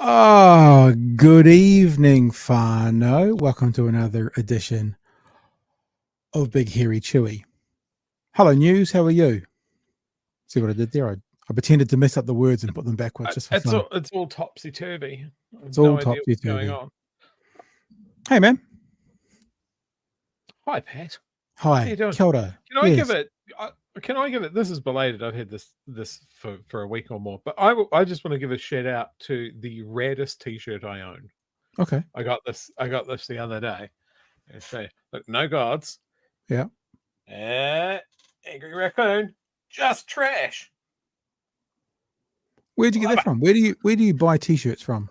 Oh, good evening, whānau. Welcome to another edition of Big Hairy Chewy. Hello, News. How are you? See what I did there? I pretended to mess up the words and put them backwards just for fun. It's all topsy-turvy. It's all topsy-turvy. Going on. Hey, man. Hi, Pat. Hi. How you doing? Kia ora. Can I give it? Can I give it? This is belated. I've had this for a week or more, but I just want to give a shout out to the raddest T-shirt I own. Okay. I got this the other day. And say, look, no gods. Yeah. Angry raccoon, just trash. Where'd you get that from? Where do you buy T-shirts from?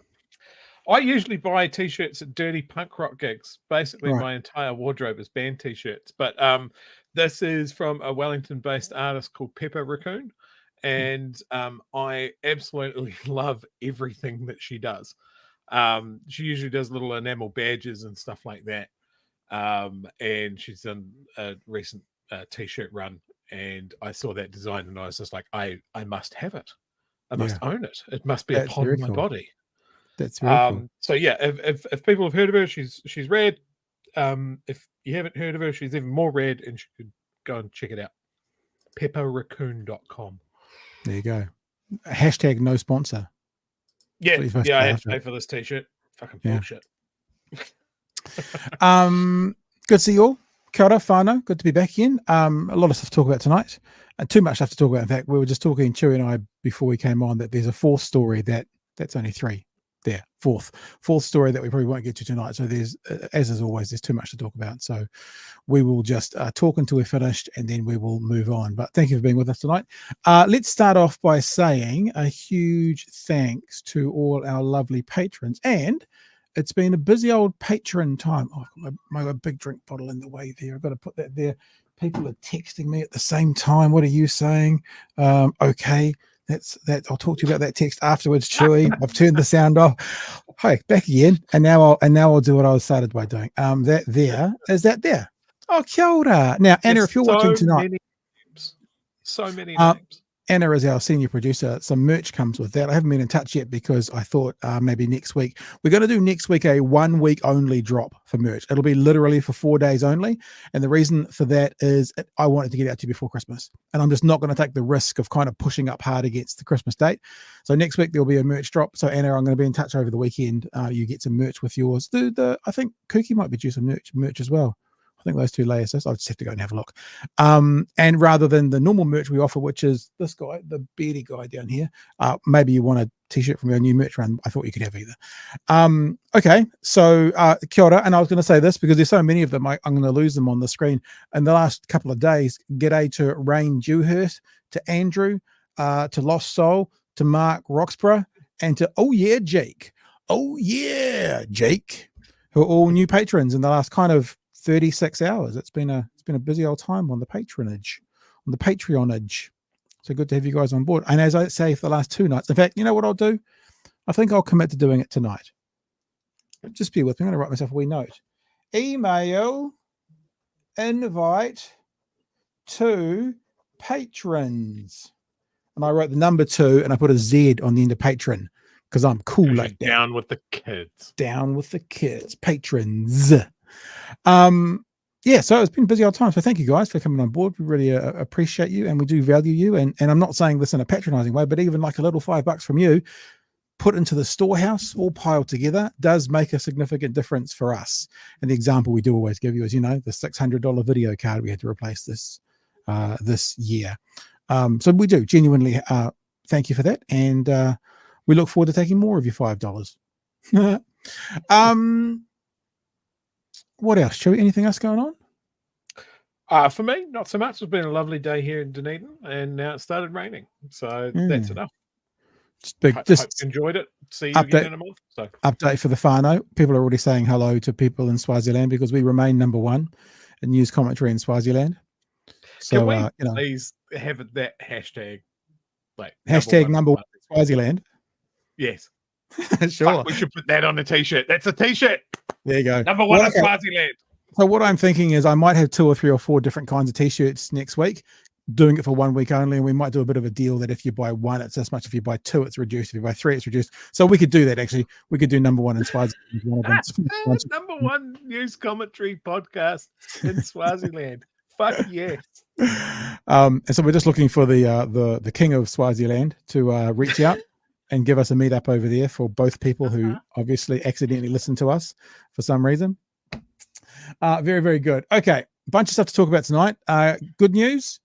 I usually buy T-shirts at dirty punk rock gigs. Basically, Right. my entire wardrobe is band T-shirts. But this is from a Wellington-based artist called Pepper Raccoon, and I absolutely love everything that she does. She usually does little enamel badges and stuff like that, and she's done a recent T-shirt run. And I saw that design, and I was just like, I must have it. I must own it. It must be upon my body. That's very cool. So yeah, if people have heard of her, she's rad. If you haven't heard of her, she's even more rad, and you could go and check it out. pepperraccoon.com. There you go. Hashtag no sponsor. Yeah, I had to pay for this T-shirt. Fucking bullshit. Good to see you all. Kia ora, whānau. Good to be back again. A lot of stuff to talk about tonight. Too much stuff to talk about. In fact, we were just talking, Chewy and I, before we came on, that there's a fourth story that's only three. There, fourth story that we probably won't get to tonight. So there's, as always, there's too much to talk about. So we will just talk until we're finished, and then we will move on. But thank you for being with us tonight. Let's start off by saying a huge thanks to all our lovely patrons. And it's been a busy old patron time. Oh, I've got my big drink bottle in the way there. I've got to put that there. People are texting me at the same time. What are you saying? Okay. That's that. I'll talk to you about that text afterwards, Chewy. I've turned the sound off. Hi, back again. And now I'll do what I started by doing. That there. Oh, kia ora. Now, Anna, if you're watching tonight, so many names. Anna is our senior producer. Some merch comes with that. I haven't been in touch yet because I thought maybe next week. We're going to do next week a 1 week only drop for merch. It'll be literally for 4 days only. And the reason for that is I wanted to get out to you before Christmas. And I'm just not going to take the risk of kind of pushing up hard against the Christmas date. So next week there'll be a merch drop. So Anna, I'm going to be in touch over the weekend. You get some merch with yours. I think Kooky might be due some merch as well. I think those two layers. I'll just have to go and have a look. And rather than the normal merch we offer, which is this guy, the beardy guy down here, maybe you want a T-shirt from our new merch run. I thought you could have either. Okay, so kia ora. And I was going to say this because there's so many of them, I'm going to lose them on the screen. In the last couple of days, g'day to Rain Dewhurst, to Andrew, to Lost Soul, to Mark Roxburgh, and to Jake. Jake, who are all new patrons in the last kind of 36 hours. It's been a busy old time on the patronage, on the Patreonage. So good to have you guys on board. And as I say, for the last 2 nights, in fact, you know what I'll do? I think I'll commit to doing it tonight. Just be with me. I'm going to write myself a wee note. Email invite to patrons. And I wrote the number 2 and I put a Z on the end of patron because I'm cool like that. Down with the kids. Down with the kids. Patrons. So it's been a busy old time. So thank you guys for coming on board. We really appreciate you, and we do value you. And I'm not saying this in a patronizing way, but even like a little $5 from you put into the storehouse, all piled together, does make a significant difference for us. And the example we do always give you is, the $600 video card we had to replace this year. So we do genuinely thank you for that, and we look forward to taking more of your $5. What else, Chewy? Anything else going on? For me, not so much. It's been a lovely day here in Dunedin, and now it started raining. So that's enough. Hope you enjoyed it. See you again in a month. So update for the whānau. People are already saying hello to people in Swaziland because we remain number one in news commentary in Swaziland. So, can we please have that hashtag? Like hashtag number one Swaziland. Yes. Sure. Fuck, we should put that on a t-shirt. That's a t-shirt. There you go. Number one in Swaziland. So what I'm thinking is I might have 2 or 3 or 4 different kinds of t-shirts next week, doing it for 1 week only. And we might do a bit of a deal that if you buy 1, it's this much. If you buy 2, it's reduced. If you buy 3, it's reduced. So we could do that, actually. We could do number one in Swaziland. Number one news commentary podcast in Swaziland. Fuck yes. And so we're just looking for the king of Swaziland to reach out and give us a meetup over there for both people who obviously accidentally listen to us for some reason. Very, very good. Okay. Bunch of stuff to talk about tonight. Good news,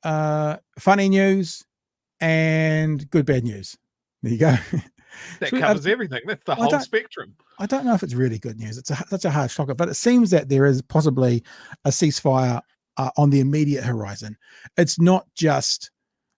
funny news, and good, bad news. There you go. That covers everything. That's the whole spectrum. I don't know if it's really good news. It's such a hard topic, but it seems that there is possibly a ceasefire on the immediate horizon. It's not just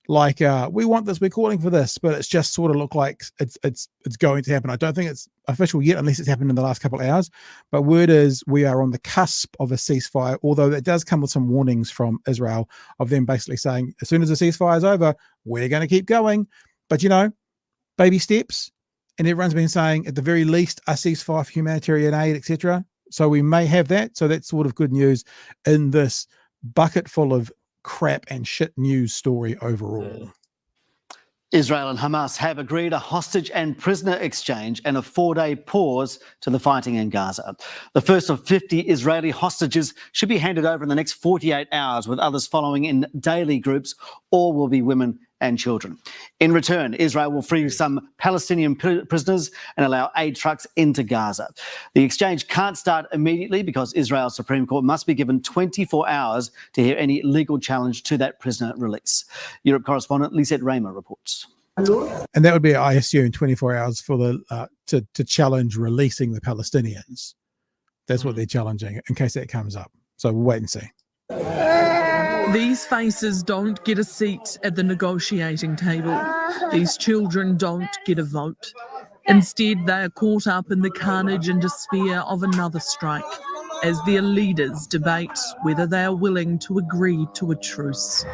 like we want this, we're calling for this, but it's just sort of look like it's going to happen. I don't think it's official yet, unless it's happened in the last couple of hours. But word is we are on the cusp of a ceasefire, although that does come with some warnings from Israel of them basically saying as soon as the ceasefire is over, we're going to keep going. But baby steps, and everyone's been saying at the very least a ceasefire for humanitarian aid, etc. So we may have that. So that's sort of good news in this bucket full of crap and shit news story overall. Israel and Hamas have agreed a hostage and prisoner exchange and a 4-day pause to the fighting in Gaza. The first of 50 Israeli hostages should be handed over in the next 48 hours, with others following in daily groups. All will be women and children. In return, Israel will free some Palestinian prisoners and allow aid trucks into Gaza. The exchange can't start immediately because Israel's Supreme Court must be given 24 hours to hear any legal challenge to that prisoner release. Europe correspondent Lisette Raymer reports. And that would be, I assume, 24 hours for the to challenge releasing the Palestinians. That's what they're challenging in case that comes up. So we'll wait and see. These faces don't get a seat at the negotiating table. These children don't get a vote. Instead, they are caught up in the carnage and despair of another strike as their leaders debate whether they are willing to agree to a truce.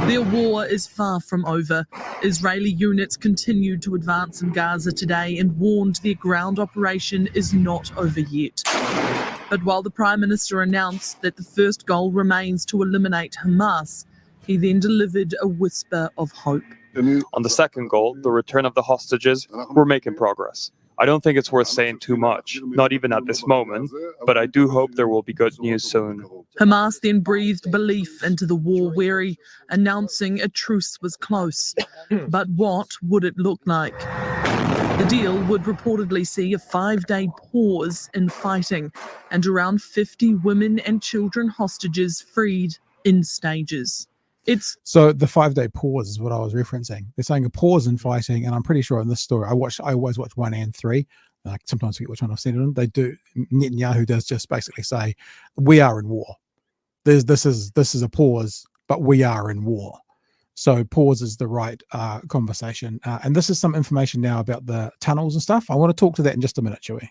Their war is far from over. Israeli units continued to advance in Gaza today and warned their ground operation is not over yet. But while the Prime Minister announced that the first goal remains to eliminate Hamas, he then delivered a whisper of hope. On the second goal, the return of the hostages, we're making progress. I don't think it's worth saying too much, not even at this moment, but I do hope there will be good news soon. Hamas then breathed belief into the war-weary, announcing a truce was close. But what would it look like? The deal would reportedly see a 5-day pause in fighting and around 50 women and children hostages freed in stages. So the 5-day pause is what I was referencing. They're saying a pause in fighting, and I'm pretty sure in this story, I always watch 1 and 3. Like sometimes I forget which one I've seen it on. They do. Netanyahu does just basically say, "We are in war. This is a pause, but we are in war." So pause is the right conversation. And this is some information now about the tunnels and stuff. I want to talk to that in just a minute, Chewie.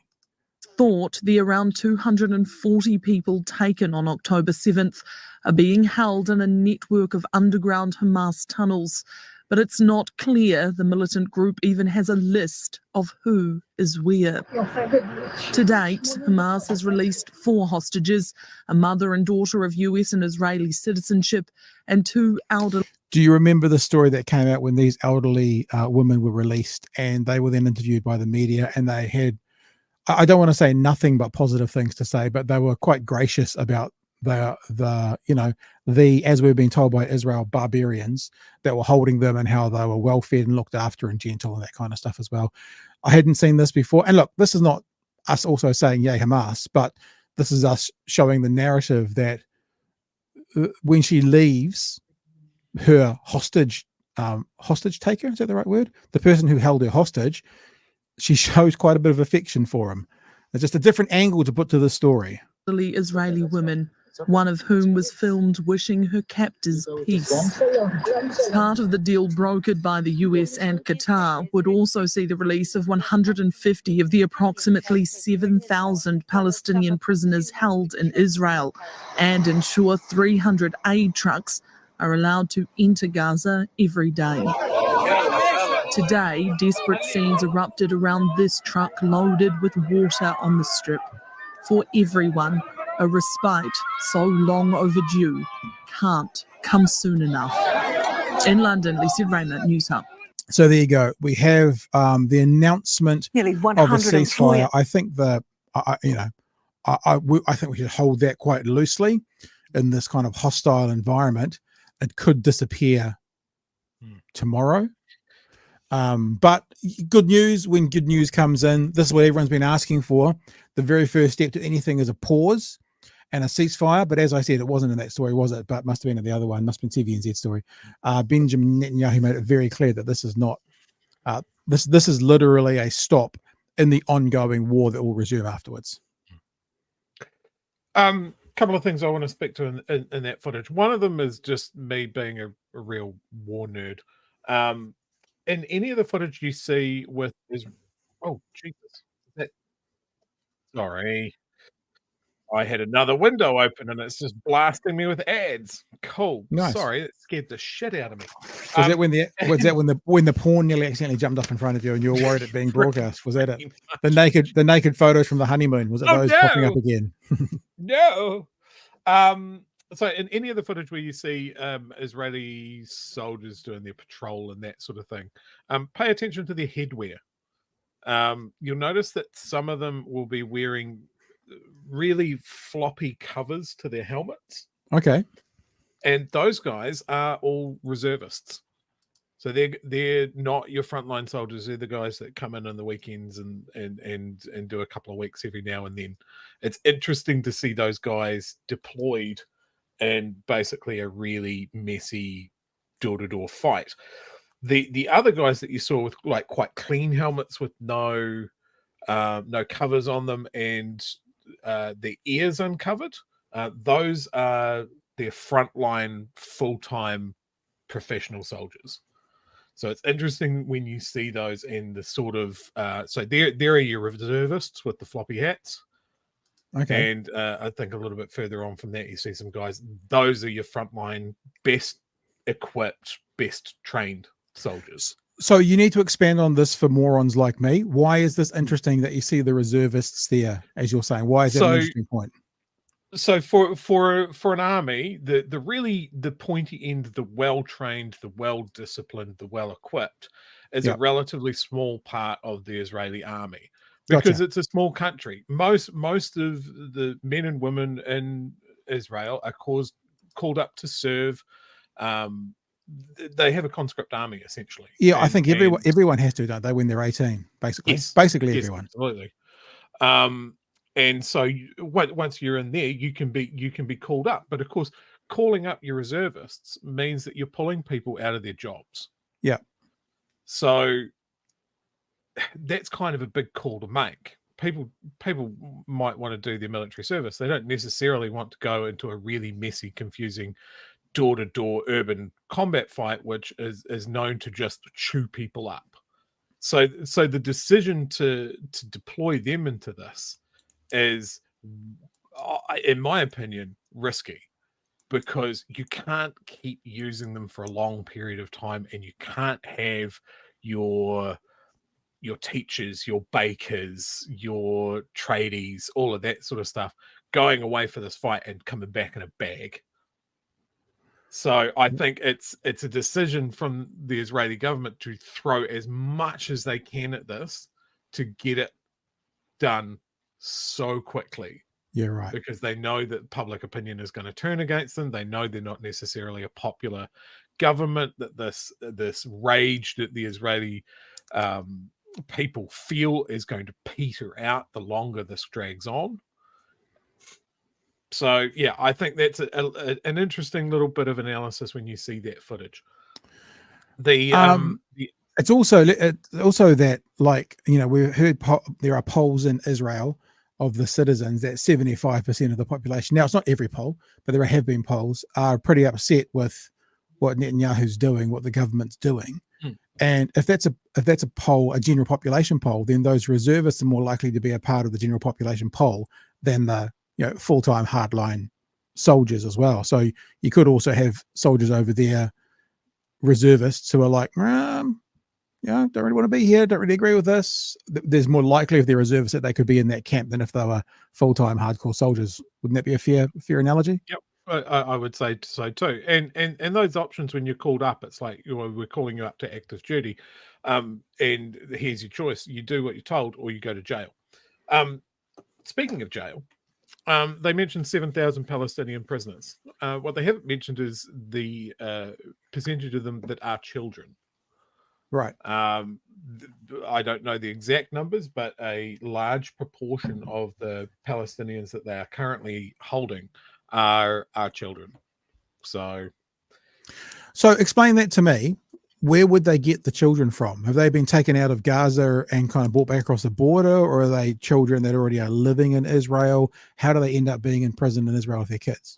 Thought the around 240 people taken on October 7th are being held in a network of underground Hamas tunnels, but it's not clear the militant group even has a list of who is where. To date, Hamas has released 4 hostages, a mother and daughter of US and Israeli citizenship, and 2 elderly. Do you remember the story that came out when these elderly women were released and they were then interviewed by the media, and they had, I don't want to say nothing but positive things to say, but they were quite gracious about the as we've been told by Israel, barbarians that were holding them and how they were well fed and looked after and gentle and that kind of stuff as well. I hadn't seen this before. And look, this is not us also saying yay Hamas, but this is us showing the narrative that when she leaves her hostage taker, is that the right word? The person who held her hostage, she shows quite a bit of affection for him. It's just a different angle to put to the story. Israeli women one of whom was filmed wishing her captors peace. Part of the deal brokered by the US and Qatar would also see the release of 150 of the approximately 7,000 Palestinian prisoners held in Israel and ensure 300 aid trucks are allowed to enter Gaza every day. Today, desperate scenes erupted around this truck loaded with water on the strip. For everyone, a respite so long overdue can't come soon enough. In London, Lisa Raymond, News Hub. So there you go. We have the announcement Nearly of a 100 ceasefire. I think I think we should hold that quite loosely in this kind of hostile environment. It could disappear tomorrow. But good news, when good news comes in, this is what everyone's been asking for. The very first step to anything is a pause and a ceasefire. But as I said, it wasn't in that story, was it? But must have been in the other one, must have been TVNZ story. Benjamin Netanyahu made it very clear that this is not, this is literally a stop in the ongoing war that will resume afterwards. Couple of things I want to speak to in that footage. One of them is just me being a real war nerd. In any of the footage you see with oh Jesus, sorry, I had another window open and it's just blasting me with ads. Cool. Nice. Sorry, it scared the shit out of me. Was that when the porn nearly accidentally jumped up in front of you and you were worried it being broadcast? Was that it? The naked photos from the honeymoon, was it those popping up again? No. So in any of the footage where you see Israeli soldiers doing their patrol and that sort of thing, pay attention to their headwear. You'll notice that some of them will be wearing really floppy covers to their helmets. Okay. And those guys are all reservists. So they're not your frontline soldiers. They're the guys that come in on the weekends and do a couple of weeks every now and then. It's interesting to see those guys deployed in basically a really messy door-to-door fight. The other guys that you saw with like quite clean helmets with no covers on them and the ears uncovered, those are their frontline full-time professional soldiers. So it's interesting when you see those in the sort of so there are your reservists with the floppy hats. Okay. And I think a little bit further on from that, you see some guys. Those are your frontline, best equipped, best trained soldiers. So you need to expand on this for morons like me. Why is this interesting that you see the reservists there, as you're saying? Why is that an interesting point? So for an army, the pointy end, the well-trained, the well-disciplined, the well-equipped is a relatively small part of the Israeli army. Because it's a small country. Most of the men and women in Israel are called up to serve. They have a conscript army, essentially. Yeah, I think everyone has to, don't they, when they're 18, basically? Yes, basically everyone. Absolutely. And so once you're in there, you can be called up. But of course, calling up your reservists means that you're pulling people out of their jobs. Yeah. So that's kind of a big call to make. People might want to do their military service. They don't necessarily want to go into a really messy, confusing door-to-door urban combat fight, which is known to just chew people up. So the decision to deploy them into this is, in my opinion, risky, because you can't keep using them for a long period of time, and you can't have your teachers, your bakers, your tradies, all of that sort of stuff going away for this fight and coming back in a bag. So I think it's a decision from the Israeli government to throw as much as they can at this to get it done so quickly. Yeah, right. Because they know that public opinion is going to turn against them. They know they're not necessarily a popular government, that this rage that the Israeli people feel is going to peter out the longer this drags on. So yeah, I think that's an interesting little bit of analysis when you see that footage. It's also that, like, you know, we've heard there are polls in Israel of the citizens, that 75% of the population, now it's not every poll, but there have been polls, are pretty upset with what Netanyahu's doing, what the government's doing. And if that's a poll, a general population poll, then those reservists are more likely to be a part of the general population poll than the full-time hardline soldiers as well. So you could also have soldiers over there, reservists, who are like, don't really want to be here, don't really agree with this. There's more likely if they're reservists that they could be in that camp than if they were full-time hardcore soldiers. Wouldn't that be a fair analogy? Yep. I would say so too. And those options, when you're called up, it's like, we're calling you up to active duty, and here's your choice: you do what you're told, or you go to jail. Speaking of jail, they mentioned 7,000 Palestinian prisoners. What they haven't mentioned is the percentage of them that are children. Right. I don't know the exact numbers, but a large proportion of the Palestinians that they are currently holding are children. So explain that to me. Where would they get the children from? Have they been taken out of Gaza and kind of brought back across the border, or are they children that already are living in Israel? How do they end up being in prison in Israel with their kids?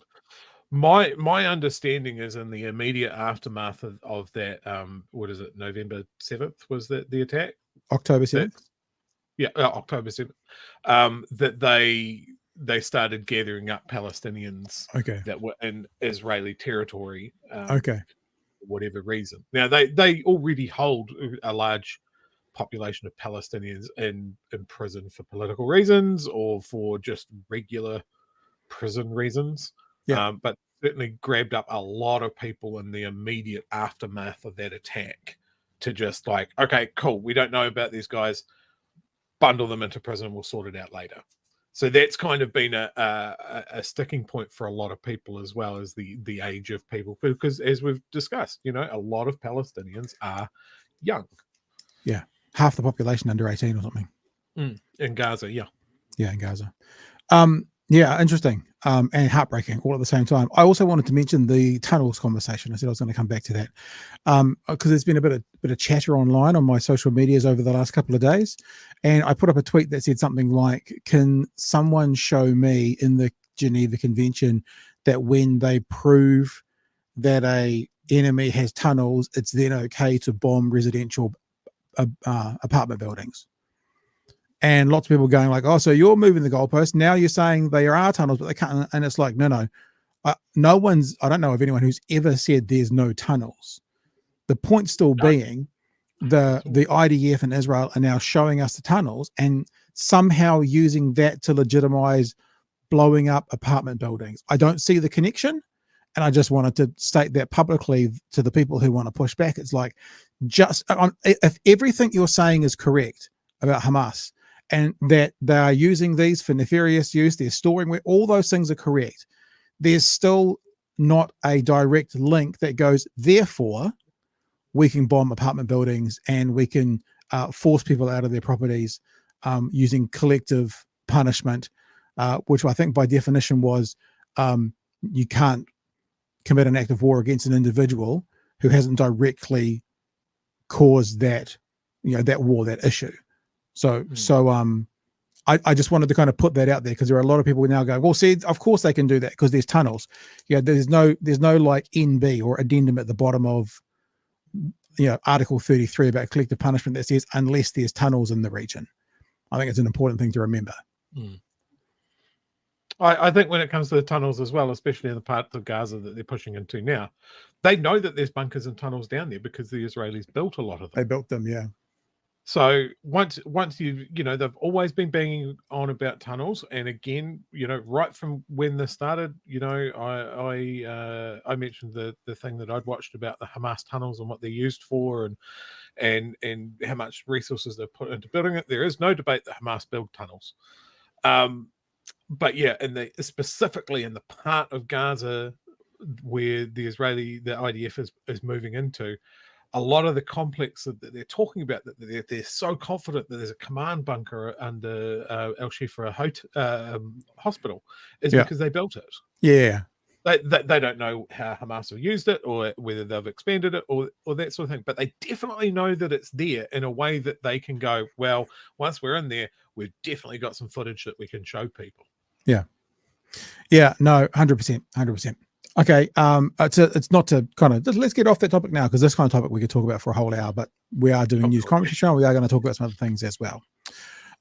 My understanding is, in the immediate aftermath of that, what is it, November 7th was that the attack? October 7th? October 7th. That they started gathering up Palestinians that were in Israeli territory. For whatever reason. Now, they already hold a large population of Palestinians in prison for political reasons or for just regular prison reasons. But certainly grabbed up a lot of people in the immediate aftermath of that attack to just like, okay, cool, we don't know about these guys, bundle them into prison, we'll sort it out later. So that's kind of been a sticking point for a lot of people, as well as the age of people, because as we've discussed, a lot of Palestinians are young. Yeah, half the population under 18 or something. In Gaza, yeah, in Gaza. Yeah, interesting, and heartbreaking all at the same time. I also wanted to mention the tunnels conversation. I said I was going to come back to that because there's been a bit of chatter online on my social medias over the last couple of days, and I put up a tweet that said something like, "Can someone show me in the Geneva Convention that when they prove that a enemy has tunnels, it's then okay to bomb residential apartment buildings?" And lots of people going like, "Oh, so you're moving the goalpost. Now you're saying there are tunnels, but they can't." And it's like, no. I don't know of anyone who's ever said there's no tunnels. The point still being the IDF and Israel are now showing us the tunnels and somehow using that to legitimize blowing up apartment buildings. I don't see the connection. And I just wanted to state that publicly to the people who want to push back. It's like, if everything you're saying is correct about Hamas, and that they are using these for nefarious use, they're storing where all those things are correct, there's still not a direct link that goes, therefore, we can bomb apartment buildings and we can force people out of their properties using collective punishment, which I think by definition was you can't commit an act of war against an individual who hasn't directly caused that, that war, that issue. So I just wanted to kind of put that out there because there are a lot of people now going, well, see, of course they can do that because there's tunnels. There's no like NB or addendum at the bottom of, Article 33 about collective punishment that says unless there's tunnels in the region. I think it's an important thing to remember. I think when it comes to the tunnels as well, especially in the parts of Gaza that they're pushing into now, they know that there's bunkers and tunnels down there because the Israelis built a lot of them. They built them, yeah. So once they've always been banging on about tunnels, and again, right from when this started, I mentioned the thing that I'd watched about the Hamas tunnels and what they're used for, and how much resources they put into building it. There is no debate that Hamas build tunnels, but yeah, specifically in the part of Gaza where the IDF is moving into. A lot of the complex that they're talking about, that they're so confident that there's a command bunker under El Shifa hospital, is because they built it. Yeah. They don't know how Hamas have used it or whether they've expanded it or that sort of thing. But they definitely know that it's there in a way that they can go, well, once we're in there, we've definitely got some footage that we can show people. Yeah. Yeah, no, 100%, 100%. Okay, it's not to kind of, let's get off that topic now, because this kind of topic we could talk about for a whole hour, but we are doing news commentary show, and we are going to talk about some other things as well.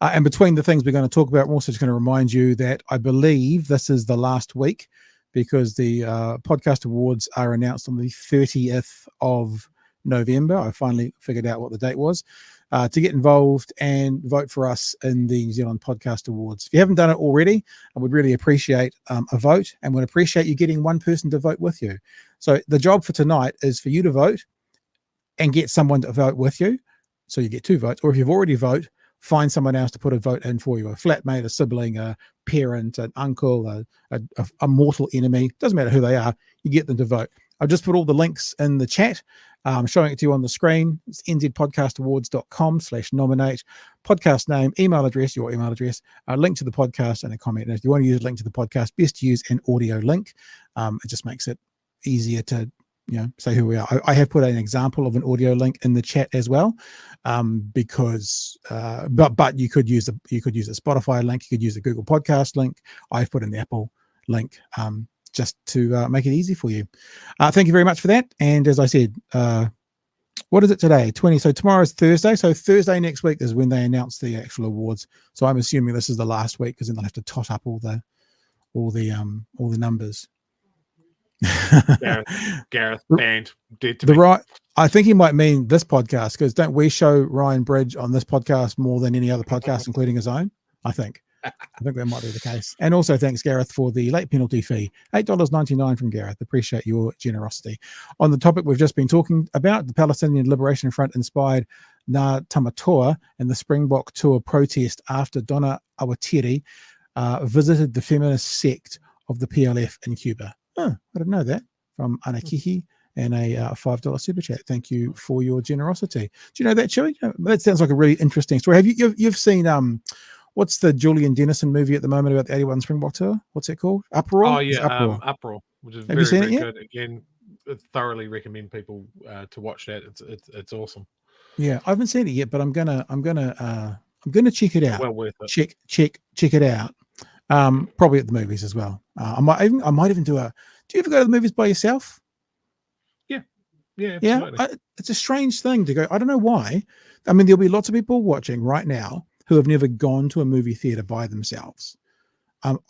And between the things we're going to talk about, I'm also just going to remind you that I believe this is the last week, because the podcast awards are announced on the 30th of November. I finally figured out what the date was. To get involved and vote for us in the New Zealand Podcast Awards. If you haven't done it already, I would really appreciate a vote, and would appreciate you getting one person to vote with you. So the job for tonight is for you to vote and get someone to vote with you. So you get 2 votes, or if you've already voted, find someone else to put a vote in for you, a flatmate, a sibling, a parent, an uncle, a mortal enemy. Doesn't matter who they are, you get them to vote. I've just put all the links in the chat. I'm showing it to you on the screen. It's nzpodcastawards.com/nominate, podcast name, email address, your email address, a link to the podcast, and a comment. And if you want to use a link to the podcast, best to use an audio link. It just makes it easier to, say who we are. I have put an example of an audio link in the chat as well, because but you could use a Spotify link, you could use a Google Podcast link. I've put in the Apple link, just to make it easy for you. Thank you very much for that. And as I said, what is it today? 20. So tomorrow's Thursday. So Thursday next week is when they announce the actual awards. So I'm assuming this is the last week, because then they'll have to tot up all the numbers. Gareth banned. Dead to me. I think he might mean this podcast, because don't we show Ryan Bridge on this podcast more than any other podcast, including his own? I think that might be the case. And also thanks, Gareth, for the late penalty fee. $8.99 from Gareth. Appreciate your generosity. On the topic we've just been talking about, the Palestinian Liberation Front inspired Ngā Tamatoa and the Springbok Tour protest after Donna Awatiri visited the feminist sect of the PLF in Cuba. I didn't know that. From Anakihi and a $5 super chat. Thank you for your generosity. Do you know that, Chewy? That sounds like a really interesting story. Have you've seen what's the Julian Dennison movie at the moment about the 81 Springbok Tour? What's it called? Uproar? Oh yeah, Uproar, which is Have you seen very it yet? good. Again, I thoroughly recommend people to watch that. It's awesome. Yeah, I haven't seen it yet, but I'm gonna check it out. Well worth it. Check it out. Probably at the movies as well. I might even do a. Do you ever go to the movies by yourself? Yeah, It's a strange thing to go. I don't know why. I mean, there'll be lots of people watching right now who have never gone to a movie theater by themselves.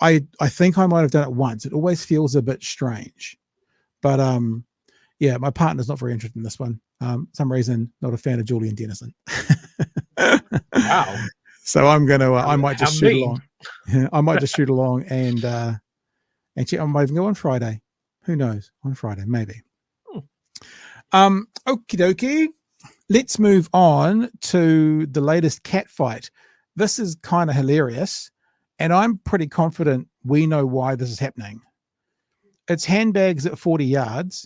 I think I might have done it once. It always feels a bit strange, but yeah, my partner's not very interested in this one. Some reason, not a fan of Julian Dennison. Wow. So I'm gonna. I might just shoot mean. along. I might just shoot along and check. I might even go on Friday. Who knows? On Friday, maybe. Okie dokie. Let's move on to the latest cat fight. This is kind of hilarious, and I'm pretty confident we know why this is happening. It's handbags at 40 yards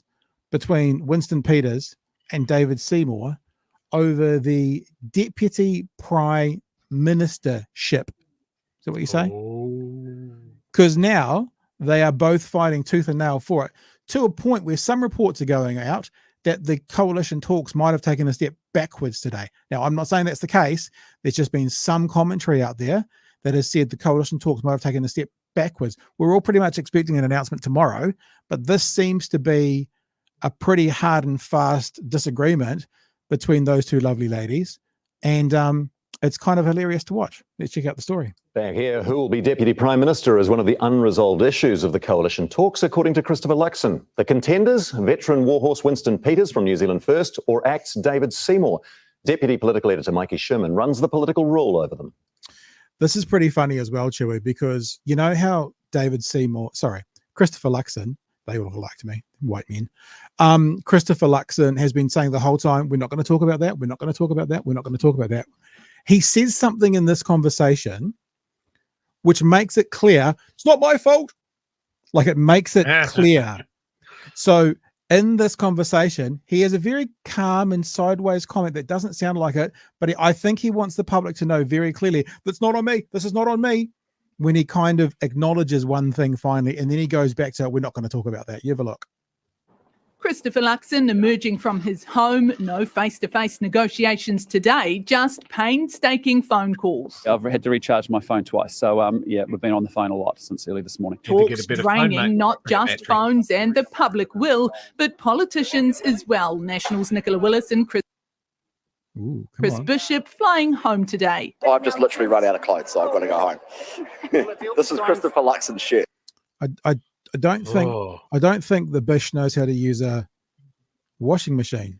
between Winston Peters and David Seymour over the Deputy Prime Ministership. Is that what you say? Because now they are both fighting tooth and nail for it, to a point where some reports are going out that the coalition talks might have taken a step backwards today. Now, I'm not saying that's the case. There's just been some commentary out there that has said the coalition talks might have taken a step backwards. We're all pretty much expecting an announcement tomorrow, but this seems to be a pretty hard and fast disagreement between those two lovely ladies. And it's kind of hilarious to watch. Let's check out the story. Back here, who will be Deputy Prime Minister is one of the unresolved issues of the coalition talks, according to Christopher Luxon. The contenders, veteran warhorse Winston Peters from New Zealand First or ACT's David Seymour. Deputy Political Editor Mikey Sherman runs the political rule over them. This is pretty funny as well, Chewy, because you know how Christopher Luxon, they all look alike to me, white men. Christopher Luxon has been saying the whole time, we're not going to talk about that, we're not going to talk about that, we're not going to talk about that. He says something in this conversation which makes it clear it's not my fault. Like, it makes it clear. So in this conversation, he has a very calm and sideways comment that doesn't sound like it, but I think he wants the public to know very clearly, that's not on me. This is not on me. when he kind of acknowledges one thing finally, and then he goes back to, we're not going to talk about that. You have a look. Christopher Luxon emerging from his home, no face-to-face negotiations today, just painstaking phone calls. I've had to recharge my phone twice. So, yeah, we've been on the phone a lot since early this morning. Talks draining not just phones and the public will, but politicians as well. Nationals Nicola Willis and Chris Bishop flying home today. I've just literally run out of clothes, so I've got to go home. This is Christopher Luxon's shirt. I don't think the Bish knows how to use a washing machine.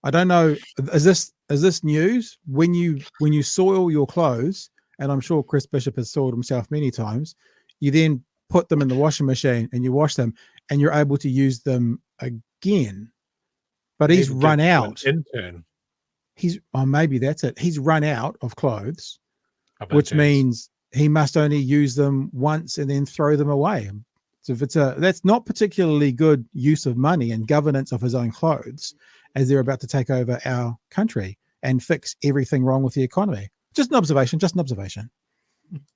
I don't know. Is this news? When you soil your clothes, and I'm sure Chris Bishop has soiled himself many times, you then put them in the washing machine and you wash them, and you're able to use them again. But he's run out. Intern. Maybe that's it. He's run out of clothes, which means he must only use them once and then throw them away. So that's not particularly good use of money and governance of his own clothes, as they're about to take over our country and fix everything wrong with the economy. Just an observation.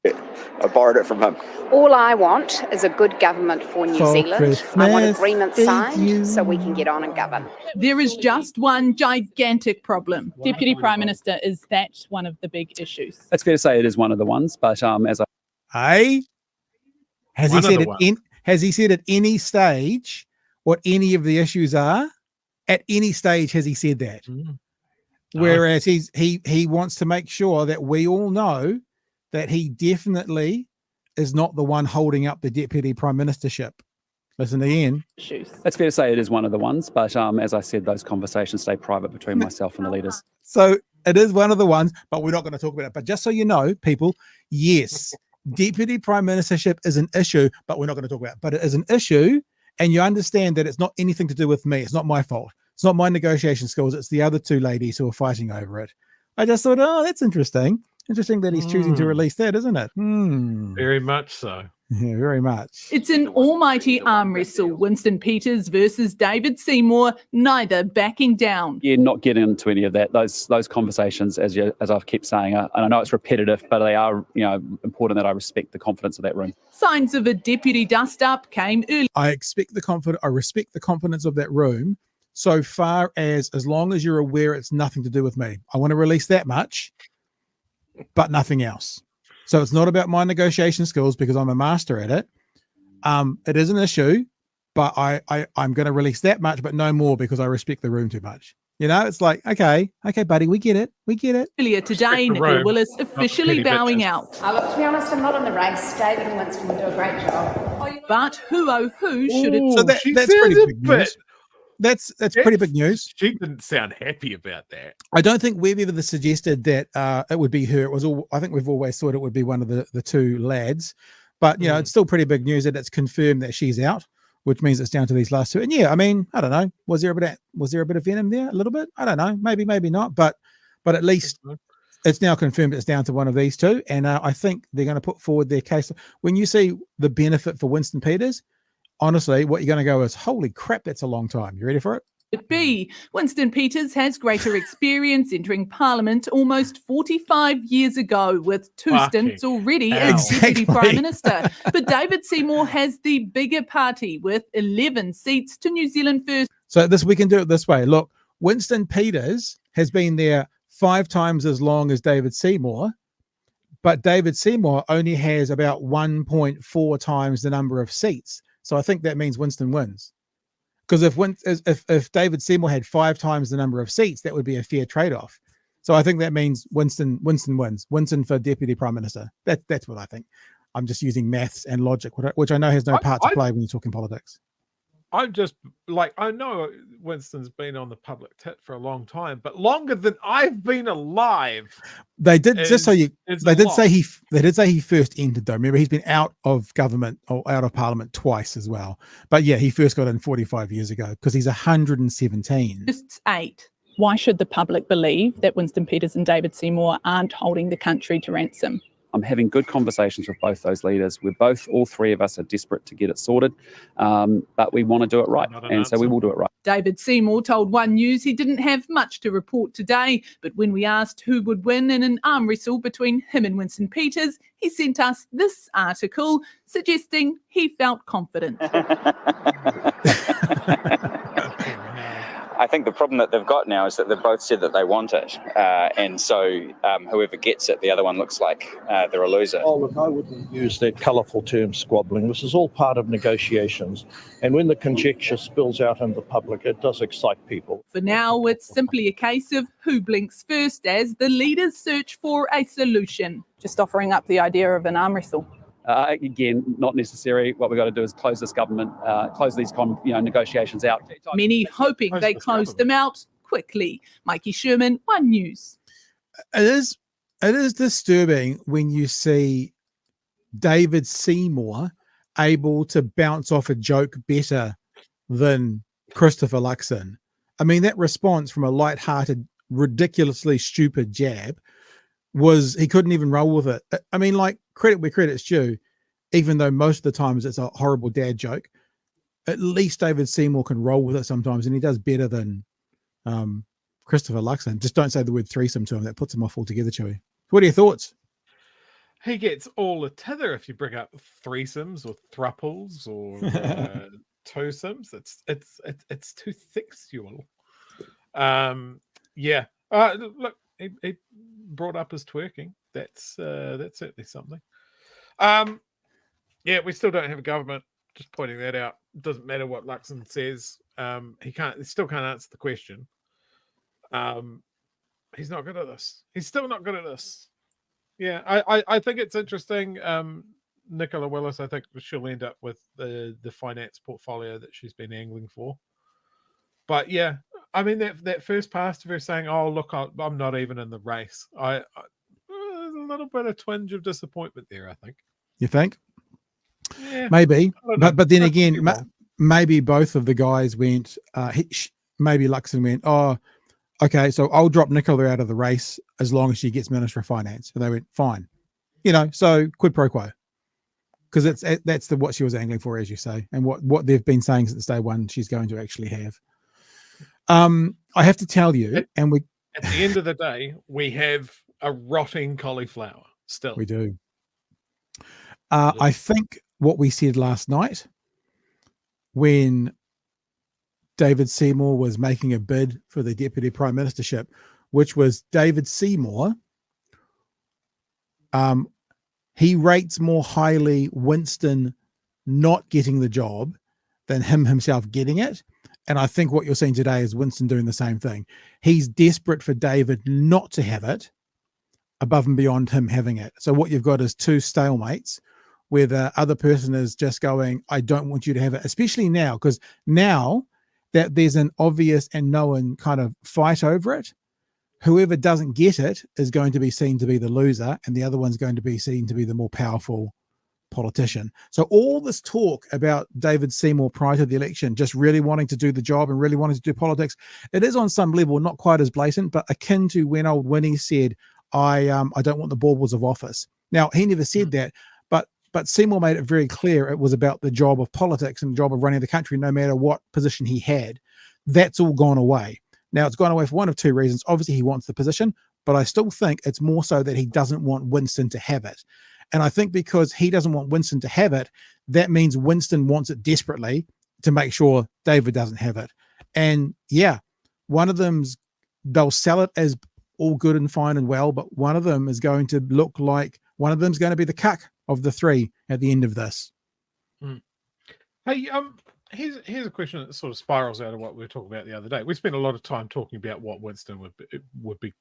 I borrowed it from him. All I want is a good government for New Zealand. I want agreements signed so we can get on and govern. There is just one gigantic problem. Deputy Prime Minister, is that one of the big issues? It's fair to say it is one of the ones, but Has he said at any stage what any of the issues are? At any stage has he said that? Whereas he wants to make sure that we all know that he definitely is not the one holding up the Deputy Prime Ministership. Listen to Ian. It's fair to say it is one of the ones, but as I said, those conversations stay private between myself and the leaders. So it is one of the ones, but we're not going to talk about it. But just so you know, people, yes, Deputy Prime Ministership is an issue, but we're not going to talk about it. But it is an issue, and you understand that it's not anything to do with me. It's not my fault. It's not my negotiation skills. It's the other two ladies who are fighting over it. I just thought, oh, that's interesting. Interesting that he's choosing to release that, isn't it? Very much so. Yeah, very much. It's an almighty arm wrestle. Winston Peters versus David Seymour, neither backing down. Yeah, not getting into any of that. Those conversations, as I've kept saying, and I know it's repetitive, but they are, important that I respect the confidence of that room. Signs of a deputy dust-up came early. I respect the confidence of that room, so far as long as you're aware it's nothing to do with me. I want to release that much, but nothing else. So it's not about my negotiation skills because I'm a master at it. It is an issue, but I'm going to release that much, but no more because I respect the room too much. It's like, okay, buddy, we get it. Earlier today, Nicola Willis officially bowing out. Look, to be honest, I'm not in the race. David and Winston will do a great job. But who should it? So that's pretty big news. That's pretty big news. She didn't sound happy about that. I don't think we've ever suggested that it would be her. It was all. I think we've always thought it would be one of the two lads, but it's still pretty big news that it's confirmed that she's out, which means it's down to these last two. And I mean, I don't know. Was there a bit of venom there? A little bit. I don't know. Maybe not. But at least it's now confirmed it's down to one of these two. And I think they're going to put forward their case. When you see the benefit for Winston Peters, honestly, what you're going to go is, holy crap, that's a long time. You ready for it? Winston Peters has greater experience entering Parliament almost 45 years ago with two stints already as Deputy Prime Minister. But David Seymour has the bigger party with 11 seats to New Zealand First. So we can do it this way. Look, Winston Peters has been there 5 times as long as David Seymour, but David Seymour only has about 1.4 times the number of seats. So I think that means Winston wins. Because if David Seymour had 5 times the number of seats, that would be a fair trade-off. So I think that means Winston wins. Winston for Deputy Prime Minister. That's what I think. I'm just using maths and logic, which I know has no part to play when you're talking politics. I'm just I know Winston's been on the public tit for a long time, but longer than I've been alive. They did say he first entered though. Remember, he's been out of government or out of Parliament twice as well. But yeah, he first got in 45 years ago because he's 117. Just 8. Why should the public believe that Winston Peters and David Seymour aren't holding the country to ransom? I'm having good conversations with both those leaders. All three of us are desperate to get it sorted, but we want to do it right, and so we will do it right. David Seymour told One News he didn't have much to report today, but when we asked who would win in an arm wrestle between him and Winston Peters, he sent us this article suggesting he felt confident. I think the problem that they've got now is that they've both said that they want it. And so whoever gets it, the other one looks like they're a loser. Oh, look, I wouldn't use that colourful term squabbling. This is all part of negotiations. And when the conjecture spills out in the public, it does excite people. For now, it's simply a case of who blinks first as the leaders search for a solution. Just offering up the idea of an arm wrestle. Again, not necessary. What we've got to do is close this government, close these negotiations out. Many hoping they close them out quickly. Mikey Sherman, One News. It is disturbing when you see David Seymour able to bounce off a joke better than Christopher Luxon. I mean, that response from a light-hearted, ridiculously stupid jab was he couldn't even roll with it. I mean, like, credit where credit's due, even though most of the times it's a horrible dad joke, at least David Seymour can roll with it sometimes, and he does better than Christopher Luxon. Just don't say the word threesome to him. That puts him off altogether, Chewy. What are your thoughts? He gets all the tether if you bring up threesomes or thruples or twosomes. It's too sexual. Yeah. Look, he brought up his twerking. That's certainly something. Yeah, we still don't have a government. Just pointing that out. It doesn't matter what Luxon says. He still can't answer the question. He's not good at this. He's still not good at this. Yeah, I think it's interesting. Nicola Willis, I think she'll end up with the finance portfolio that she's been angling for. But yeah, I mean that first pass of her saying, "Oh look, I'm not even in the race." There's a little bit of twinge of disappointment there. I think. You think? Yeah, maybe, but then again, maybe both of the guys went. Maybe Luxon went, "Oh, okay, so I'll drop Nicola out of the race as long as she gets Minister of Finance." And they went, "Fine," So quid pro quo, because that's what she was angling for, as you say, and what they've been saying since day one. She's going to actually have. I have to tell you, at the end of the day, we have a rotting cauliflower still. We do. I think what we said last night when David Seymour was making a bid for the Deputy Prime Ministership, which was David Seymour, he rates more highly Winston not getting the job than him himself getting it. And I think what you're seeing today is Winston doing the same thing. He's desperate for David not to have it above and beyond him having it. So what you've got is two stalemates where the other person is just going, "I don't want you to have it," especially now, because now that there's an obvious and known kind of fight over it, whoever doesn't get it is going to be seen to be the loser, and the other one's going to be seen to be the more powerful politician. So all this talk about David Seymour prior to the election, just really wanting to do the job and really wanting to do politics, it is on some level not quite as blatant, but akin to when old Winnie said, I don't want the baubles of office. Now, he never said that, but Seymour made it very clear it was about the job of politics and the job of running the country, no matter what position he had. That's all gone away. Now, it's gone away for one of two reasons. Obviously, he wants the position, but I still think it's more so that he doesn't want Winston to have it. And I think because he doesn't want Winston to have it, that means Winston wants it desperately to make sure David doesn't have it. And yeah, one of them's, they'll sell it as all good and fine and well, but one of them is going to look like one of them's going to be the cuck of the three at the end of this. Hey, here's a question that sort of spirals out of what we were talking about the other day. We spent a lot of time talking about what Winston would be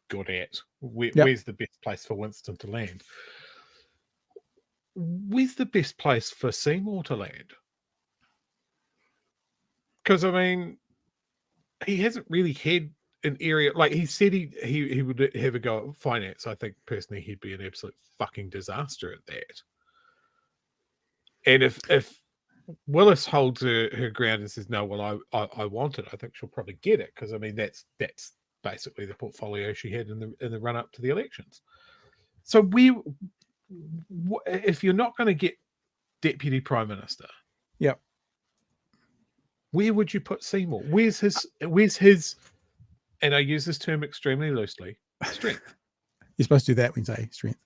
good at. Where's the best place for Winston to land? Where's the best place for Seymour to land? Because I mean, he hasn't really had an area, like he said he would have a go at finance. I think personally he'd be an absolute fucking disaster at that. And if Willis holds her ground and says, "No, well, I want it," I think she'll probably get it, because I mean that's basically the portfolio she had in the run up to the elections. So if you're not going to get Deputy Prime Minister, yep, where would you put Seymour? Where's his? And I use this term extremely loosely. Strength. You're supposed to do that when you say strength.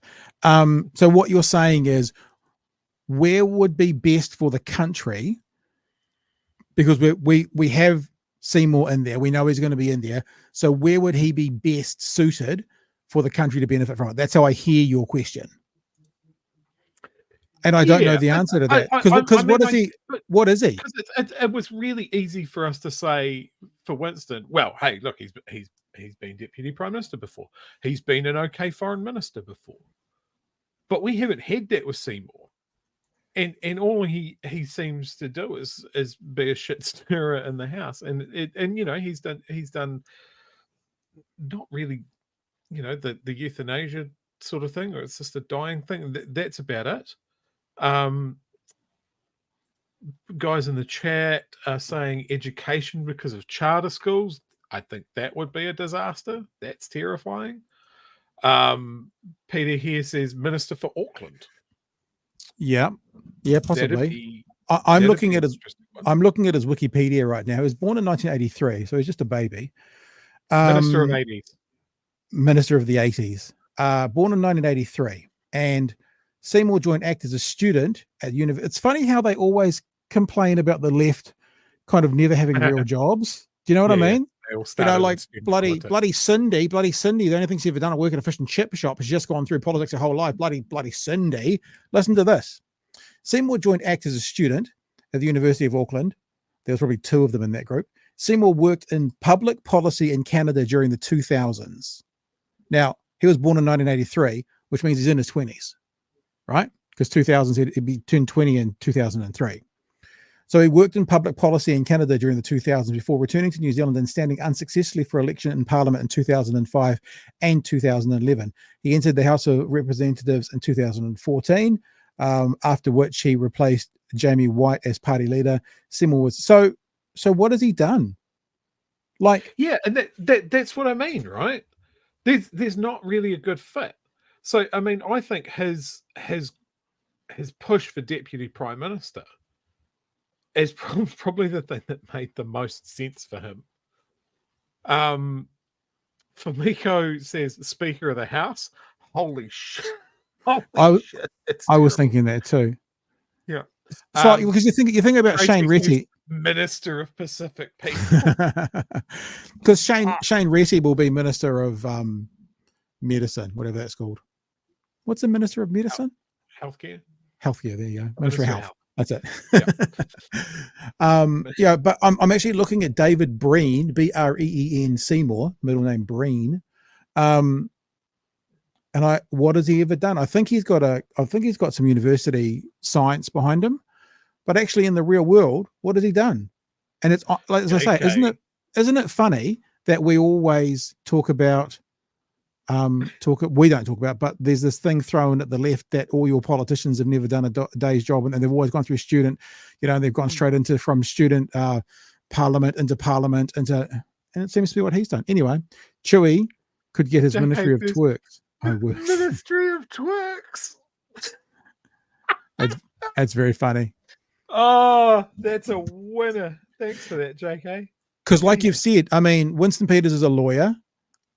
So what you're saying is, where would be best for the country? Because we have Seymour in there. We know he's going to be in there. So where would he be best suited for the country to benefit from it? That's how I hear your question. And I don't know the answer to that. Because what is he? It was really easy for us to say for Winston, well, hey, look, he's been Deputy Prime Minister before. He's been an okay Foreign Minister before. But we haven't had that with Seymour. And all he seems to do is be a shit stirrer in the house. And you know, he's done not really, you know, the euthanasia sort of thing, or it's just a dying thing. That's about it. Guys in the chat are saying education because of charter schools. I think that would be a disaster. That's terrifying. Peter here says Minister for Auckland. Yeah, possibly. I'm looking at his Wikipedia right now. He was born in 1983, so he's just a baby. Minister of 80s. Minister of the 80s. Born in 1983, and Seymour joined ACT as a student at university. It's funny how they always complain about the left kind of never having real jobs. Do you know what I mean? You know, like bloody Cindy. The only thing she's ever done at work at a fish and chip shop. She's just gone through politics her whole life. Bloody Cindy. Listen to this. Seymour joined ACT as a student at the University of Auckland. There was probably two of them in that group. Seymour worked in public policy in Canada during the 2000s. Now, he was born in 1983, which means he's in his 20s, right? Because 2000s, he'd be turned 20 in 2003. So he worked in public policy in Canada during the 2000s before returning to New Zealand and standing unsuccessfully for election in Parliament in 2005 and 2011. He entered the House of Representatives in 2014, after which he replaced Jamie White as party leader. Seymour was so what has he done? Like, yeah, and that's what I mean, right? There's not really a good fit. So I mean, I think his push for Deputy Prime Minister is probably the thing that made the most sense for him. Famiko says Speaker of the House. Holy shit! I was thinking that too. Yeah, so because you think about Shane Retty, Minister of Pacific People, because Shane Retty will be Minister of Medicine, whatever that's called. What's the Minister of Medicine? Healthcare. There you go. Minister of Health. That's it. Yeah. Yeah, but I'm actually looking at David Breen, Breen Seymour, middle name Breen. And what has he ever done? I think he's got some university science behind him, but actually in the real world, what has he done? And it's like, as I say, isn't it funny that we always talk about we don't talk about, but there's this thing thrown at the left that all your politicians have never done a day's job, and they've always gone through student, you know, they've gone straight from student parliament, and it seems to be what he's done. Anyway, Chewy could get his Ministry of Twerks. Ministry of Twerks. That's very funny. Oh, that's a winner. Thanks for that, JK. Because like you've said, I mean, Winston Peters is a lawyer,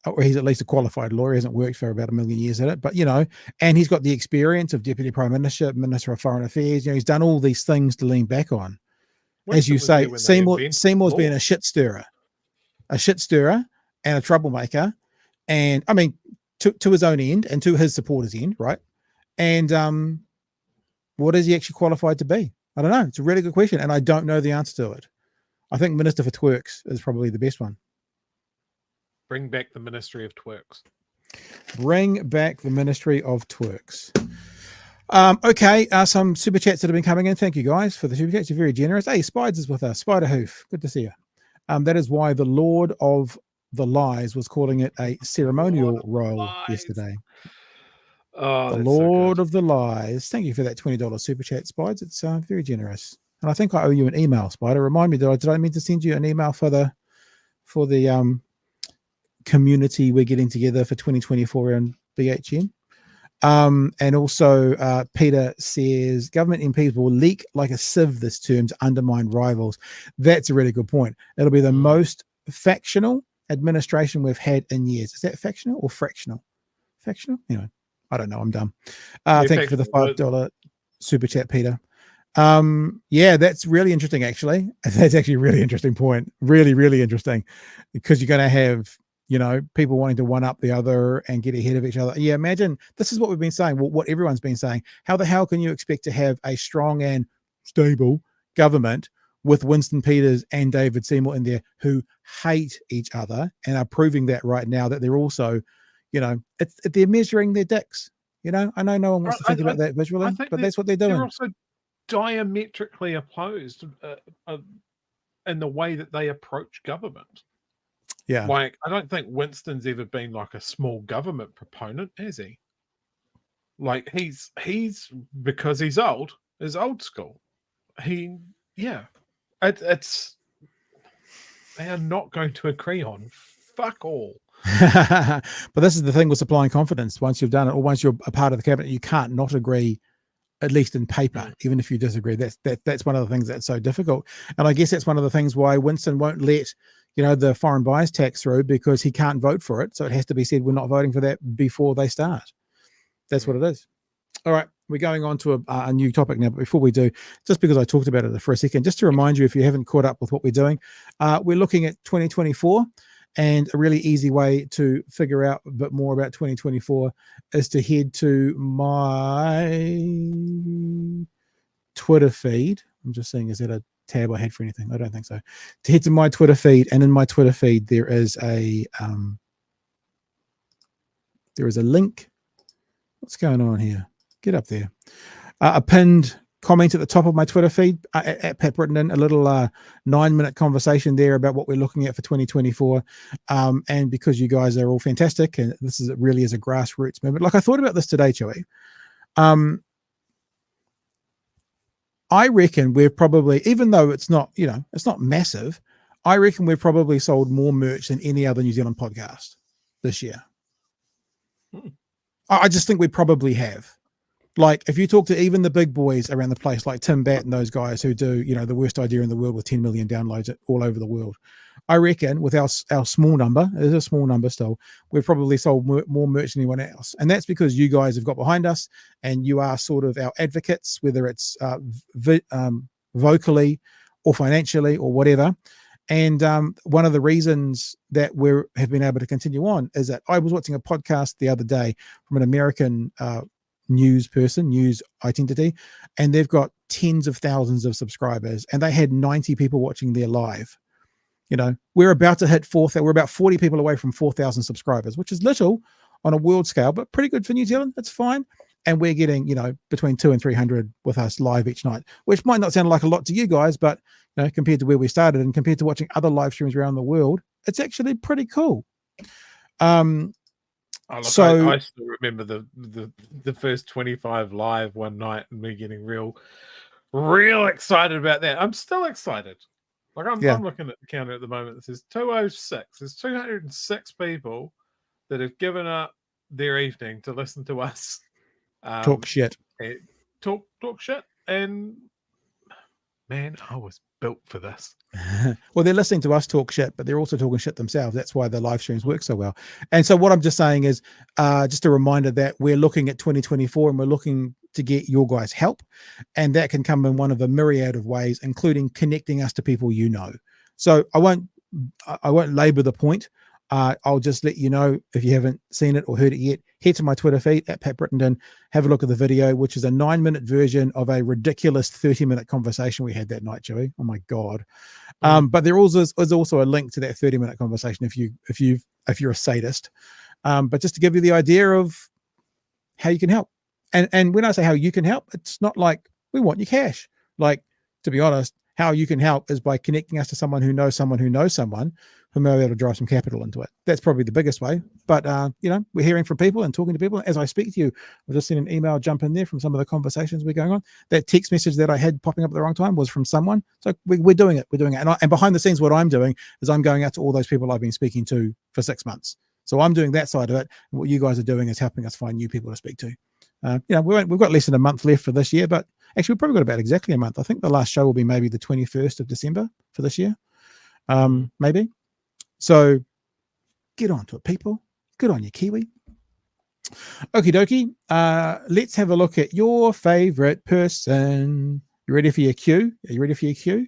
or he's at least a qualified lawyer. He hasn't worked for about 1 million years at it, but you know, and he's got the experience of Deputy Prime Ministership, Minister of Foreign Affairs. You know, he's done all these things to lean back on. As you say, Seymour's been a shit stirrer and a troublemaker, and I mean, to his own end and to his supporters' end, right? And what is he actually qualified to be? I don't know. It's a really good question, and I don't know the answer to it. I think Minister for Twerks is probably the best one. Bring back the Ministry of Twerks. Bring back the Ministry of Twerks. Okay, some super chats that have been coming in. Thank you guys for the super chats. You're very generous. Hey, Spiders is with us. Spider Hoof. Good to see you. That is why the Lord of the Lies was calling it a ceremonial role yesterday. Oh, the Lord of the Lies. Thank you for that $20 super chat, Spiders. It's very generous. And I think I owe you an email, Spider. Remind me, did I mean to send you an email for the community we're getting together for 2024 and BHN? And also Peter says government MPs will leak like a sieve this term to undermine rivals. That's a really good point. It'll be the most factional administration we've had in years. Is that factional or fractional? Factional? Anyway, I don't know. I'm dumb. Thank you for the $5 super chat, Peter. Yeah, that's really interesting, actually. That's actually a really interesting point. Really, really interesting, because you're going to have, you know, people wanting to one up the other and get ahead of each other. Yeah, imagine this is what we've been saying, what everyone's been saying. How the hell can you expect to have a strong and stable government with Winston Peters and David Seymour in there who hate each other and are proving that right now, that they're also, you know, they're measuring their dicks. You know, I know no one wants to think about that visually, but that's what they're doing. They're also diametrically opposed in the way that they approach government. Yeah. Like, I don't think Winston's ever been like a small government proponent, has he? Like, he's because he's old school. It's they are not going to agree on fuck all. But this is the thing with supplying confidence. Once you've done it, or once you're a part of the cabinet, you can't not agree, at least in paper, even if you disagree. That's one of the things that's so difficult. And I guess that's one of the things why Winston won't let, you know, the foreign buyers tax through, because he can't vote for it. So it has to be said, we're not voting for that before they start. That's what it is. All right, we're going on to a new topic now. But before we do, just because I talked about it for a second, just to remind you, if you haven't caught up with what we're doing, we're looking at 2024. And a really easy way to figure out a bit more about 2024 is to head to my Twitter feed. I'm just seeing, is that a tab I had for anything? I don't think so. To head to my Twitter feed, and in my Twitter feed there is a link. What's going on here? Get up there. A pinned comment at the top of my Twitter feed at Pat Britton, a little 9-minute conversation there about what we're looking at for 2024. And because you guys are all fantastic, and this is really is a grassroots movement. Like, I thought about this today, Chewy. I reckon we've probably, even though it's not, you know, it's not massive, I reckon we've probably sold more merch than any other New Zealand podcast this year. I just think we probably have. Like, if you talk to even the big boys around the place, like Tim Batt and those guys who do, you know, the worst idea in the world with 10 million downloads all over the world, I reckon with our small number, it is a small number still, we've probably sold more merch than anyone else. And that's because you guys have got behind us and you are sort of our advocates, whether it's vocally or financially or whatever. And one of the reasons that we have been able to continue on is that I was watching a podcast the other day from an American news identity, and they've got tens of thousands of subscribers, and they had 90 people watching their live. You know, we're about to hit we're about 40 people away from 4,000 subscribers, which is little on a world scale, but pretty good for New Zealand. That's fine. And we're getting, you know, between 200 and 300 with us live each night, which might not sound like a lot to you guys, but, you know, compared to where we started and compared to watching other live streams around the world, it's actually pretty cool. I still remember the first 25 live one night and me getting real excited about that. I'm still excited. Like, I'm looking at the counter at the moment. It says 206. There's 206 people that have given up their evening to listen to us talk shit. Talk shit. And man, I was built for this. Well, they're listening to us talk shit, but they're also talking shit themselves. That's why the live streams work so well. And so what I'm just saying is just a reminder that we're looking at 2024 and we're looking to get your guys' help. And that can come in one of a myriad of ways, including connecting us to people you know. So I won't labor the point. I'll just let you know, if you haven't seen it or heard it yet, head to my Twitter feed at Pat Brittenden, have a look at the video, which is a 9-minute version of a ridiculous 30-minute conversation we had that night, Joey. Oh my God. But there is also a link to that 30-minute conversation if you're a sadist. But just to give you the idea of how you can help. And when I say how you can help, it's not like we want your cash. Like, to be honest, how you can help is by connecting us to someone who knows someone who knows someone who may be able to drive some capital into it. That's probably the biggest way. But, you know, we're hearing from people and talking to people. As I speak to you, I've just seen an email jump in there from some of the conversations we're going on. That text message that I had popping up at the wrong time was from someone. So we're doing it. We're doing it. And behind the scenes, what I'm doing is I'm going out to all those people I've been speaking to for 6 months. So I'm doing that side of it. And what you guys are doing is helping us find new people to speak to. We've got less than a month left for this year, but actually we've probably got about exactly a month. I think the last show will be maybe the 21st of December for this year, maybe. So get on to it, people. Good on you, Kiwi. Okie dokie. Let's have a look at your favorite person. You ready for your cue? Are you ready for your cue?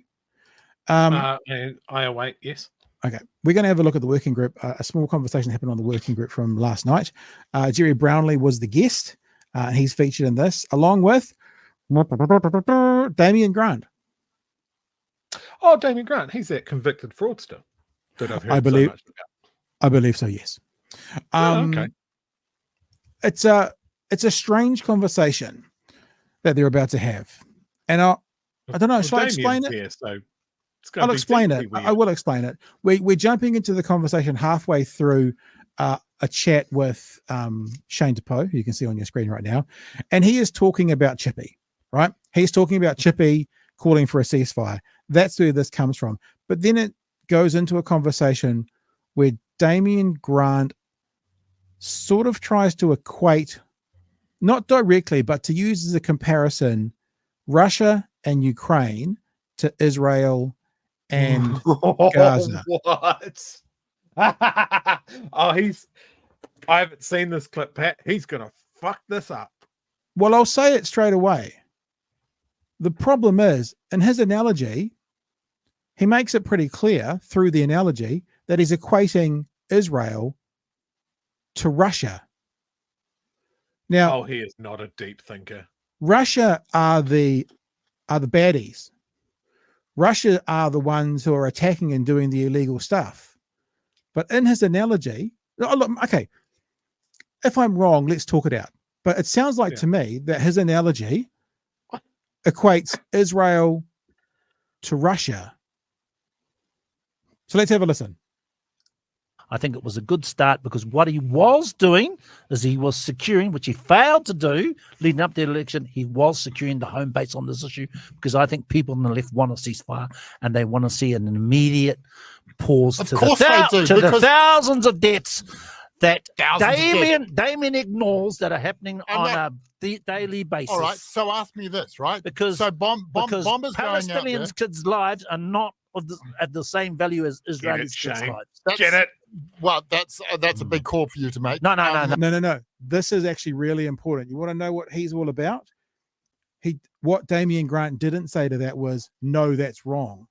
And I await, yes. Okay, we're going to have a look at the working group. A small conversation happened on the working group from last night. Gerry Brownlee was the guest. He's featured in this, along with Damien Grant. Oh, Damien Grant. He's that convicted fraudster that I've heard so much about. I believe so, yes. Okay. It's a strange conversation that they're about to have. And I don't know, shall I explain it? Here, so I'll explain it. I will explain it. We're jumping into the conversation halfway through a chat with Shane Pou, who you can see on your screen right now. And he is talking about Chippy, right? He's talking about Chippy calling for a ceasefire. That's where this comes from. But then it goes into a conversation where Damien Grant sort of tries to equate, not directly, but to use as a comparison, Russia and Ukraine to Israel and Gaza. What? I haven't seen this clip, Pat. He's gonna fuck this up. Well, I'll say it straight away. The problem is, in his analogy, he makes it pretty clear through the analogy that he's equating Israel to Russia. Now, he is not a deep thinker. Russia are the baddies. Russia are the ones who are attacking and doing the illegal stuff. But in his analogy, okay, if I'm wrong, let's talk it out. But it sounds like to me that his analogy equates Israel to Russia. So let's have a listen. I think it was a good start because what he was doing is he was securing, which he failed to do leading up to the election, he was securing the home base on this issue because I think people on the left want a ceasefire and they want to see an immediate pause to the thousands of deaths that Damien ignores that are happening on a daily basis. All right, so ask me this, right? Because bombers Palestinians' kids' lives are not at the same value as Israelis' kids' lives. Get it? Well, that's a big call for you to make. No. This is actually really important. You want to know what he's all about? What Damien Grant didn't say to that was, no, that's wrong.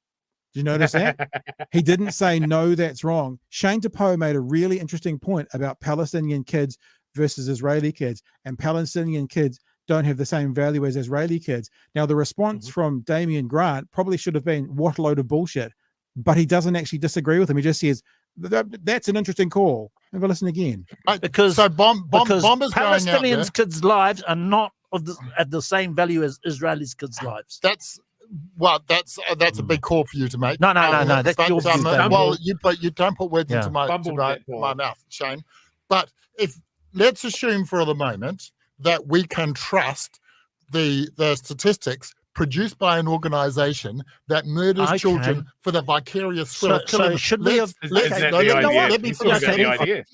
Did you notice that? He didn't say, no, that's wrong. Shane Pou made a really interesting point about Palestinian kids versus Israeli kids, and Palestinian kids don't have the same value as Israeli kids. Now, the response from Damien Grant probably should have been, what a load of bullshit. But he doesn't actually disagree with him. He just says, that's an interesting call. Have a listen again. Because bombers Palestinians' kids' lives are not at the same value as Israelis' kids' lives. That's a big call for you to make. No. That's your view. Well, you don't put words into my mouth, Shane. But let's assume for the moment that we can trust the statistics produced by an organization that murders children for the vicarious thrill of killing them. Should we have? Let me finish.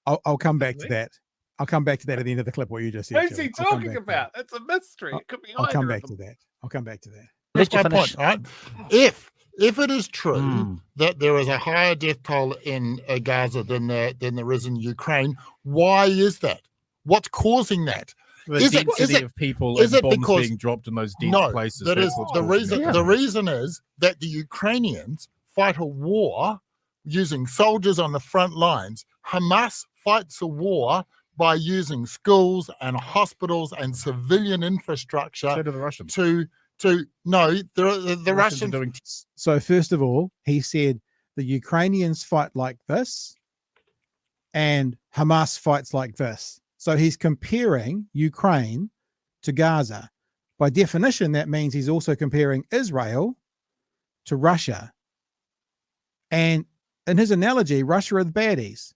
I'll come back to that. I'll come back to that at the end of the clip. What you just said. Who's he talking about? That's a mystery. It could be. I'll come back to that. That's my point, right? If it is true that there is a higher death toll in Gaza than there is in Ukraine, why is that? What's causing that? The density of people and bombs being dropped in those dense places. That is the reason. The reason is that the Ukrainians fight a war using soldiers on the front lines. Hamas fights a war by using schools and hospitals and civilian infrastructure. So do the Russians. The Russians are doing. So first of all, he said the Ukrainians fight like this, and Hamas fights like this. So he's comparing Ukraine to Gaza. By definition, that means he's also comparing Israel to Russia. And in his analogy, Russia are the baddies.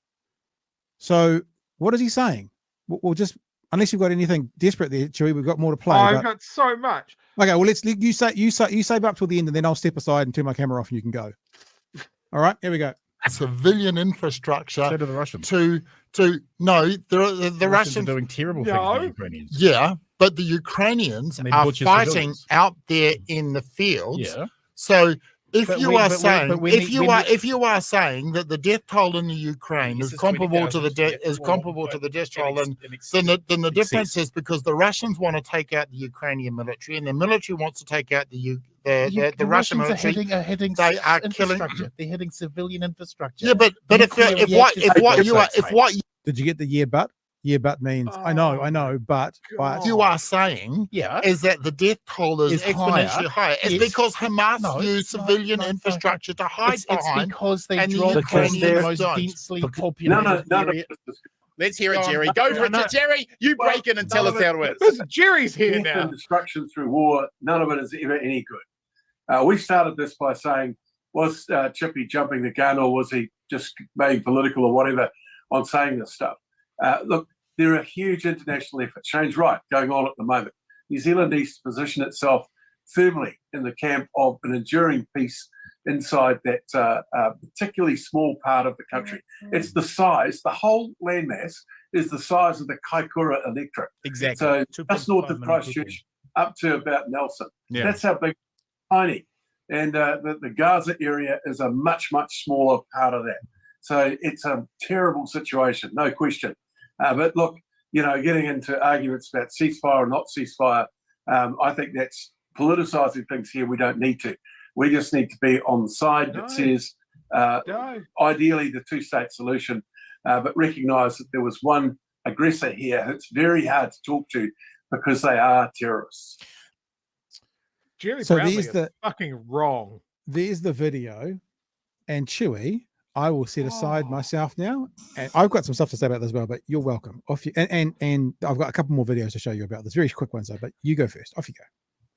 So what is he saying? We'll just, unless you've got anything desperate there, Chewie, we've got more to play. I've got so much. Okay, well, you save up till the end, and then I'll step aside and turn my camera off, and you can go. All right, here we go. civilian infrastructure So do the Russians. The Russians are doing terrible things to the Ukrainians. Yeah, but the Ukrainians are fighting out there in the fields. Yeah. So if you are saying that the death toll in the Ukraine is comparable to the death toll, then the difference is because the Russians want to take out the Ukrainian military, and the military wants to take out the Russian military. They are killing. They're hitting civilian infrastructure. Yeah, but if what did you get the year but? Yeah, but means I know, but you are saying is that the death toll is exponentially higher. It's because Hamas used civilian infrastructure to hide behind. It's because they dropped the most densely populated area. Let's hear it, Gerry. Go for it, Gerry. You break in and tell us how it is. Jerry's here now. Destruction through war, none of it is ever any good. We started this by saying, was Chippy jumping the gun, or was he just being political or whatever on saying this stuff? Look, there are huge international efforts, Shane's right, going on at the moment. New Zealand needs to position itself firmly in the camp of an enduring peace inside that particularly small part of the country. It's the size, the whole landmass is the size of the Kaikoura electorate. Exactly. So just north of Christchurch up to about Nelson. Yeah. That's how big, tiny. And the Gaza area is a much, much smaller part of that. So it's a terrible situation, no question. But look, getting into arguments about ceasefire or not ceasefire, I think that's politicising things here. We don't need to. We just need to be on the side that says, ideally, the two-state solution, but recognise that there was one aggressor here. It's very hard to talk to because they are terrorists. Gerry Brownlee is fucking wrong. There's the video, and Chewy, I will set aside myself now, and I've got some stuff to say about this as well. But you're welcome. Off you, and I've got a couple more videos to show you about this. Very quick ones though. But you go first. Off you go.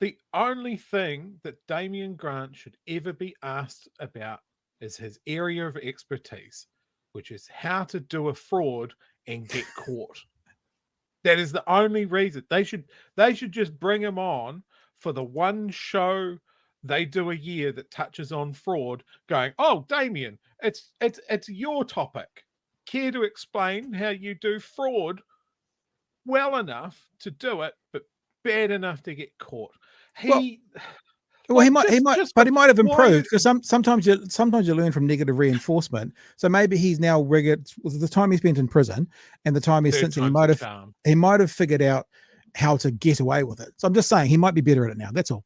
The only thing that Damien Grant should ever be asked about is his area of expertise, which is how to do a fraud and get caught. That is the only reason they should just bring him on for the one show they do a year that touches on fraud, going, "Oh, Damien, it's your topic. Care to explain how you do fraud well enough to do it, but bad enough to get caught?" He might have improved, because sometimes you learn from negative reinforcement. So maybe he's now the time he spent in prison and the time he's since, he might have figured out how to get away with it. So I'm just saying he might be better at it now. That's all.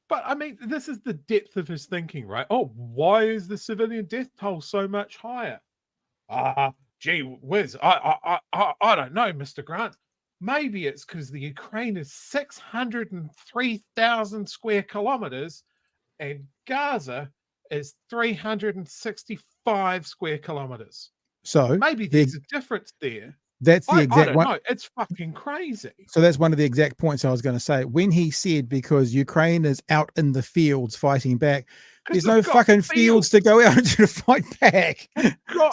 But I mean, this is the depth of his thinking, right? Oh, why is the civilian death toll so much higher? Gee whiz, I don't know, Mr. Grant. Maybe it's because the Ukraine is 603,000 square kilometers and Gaza is 365 square kilometers. So maybe there's a difference there. That's the exact I don't one. know. It's fucking crazy. So that's one of the exact points I was going to say. When he said because Ukraine is out in the fields fighting back, there's no fucking fields to go out to fight back.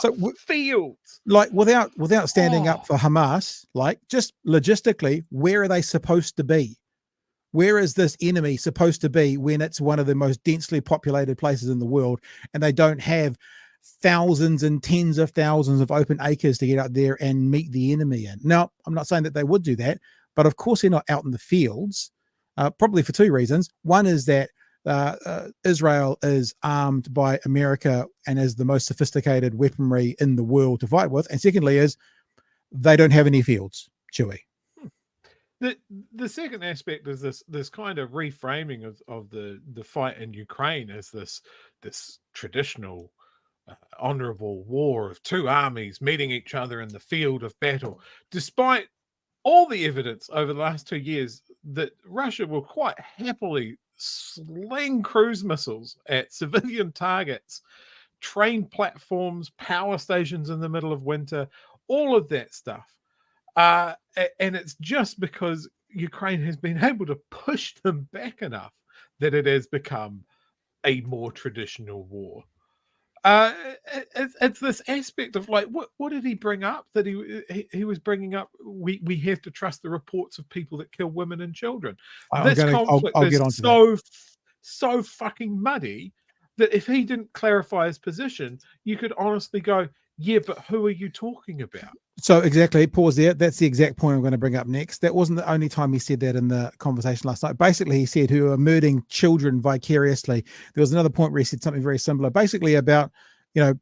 So fields. Like without standing up for Hamas, like just logistically, where are they supposed to be? Where is this enemy supposed to be when it's one of the most densely populated places in the world and they don't have thousands and tens of thousands of open acres to get out there and meet the enemy in? Now, I'm not saying that they would do that, but of course they're not out in the fields, probably for two reasons. One is that Israel is armed by America and is the most sophisticated weaponry in the world to fight with. And secondly is they don't have any fields, Chewy. The second aspect is this kind of reframing of the fight in Ukraine as this traditional honorable war of two armies meeting each other in the field of battle, despite all the evidence over the last 2 years that Russia will quite happily sling cruise missiles at civilian targets, train platforms, power stations in the middle of winter, all of that stuff. And it's just because Ukraine has been able to push them back enough that it has become a more traditional war. It's this aspect of like, what did he bring up? That he was bringing up, we have to trust the reports of people that kill women and children. This conflict is so fucking muddy that if he didn't clarify his position, you could honestly go, yeah, but who are you talking about? So exactly, pause there. That's the exact point I'm going to bring up next. That wasn't the only time he said that in the conversation last night. Basically, he said who are murdering children vicariously. There was another point where he said something very similar, basically about,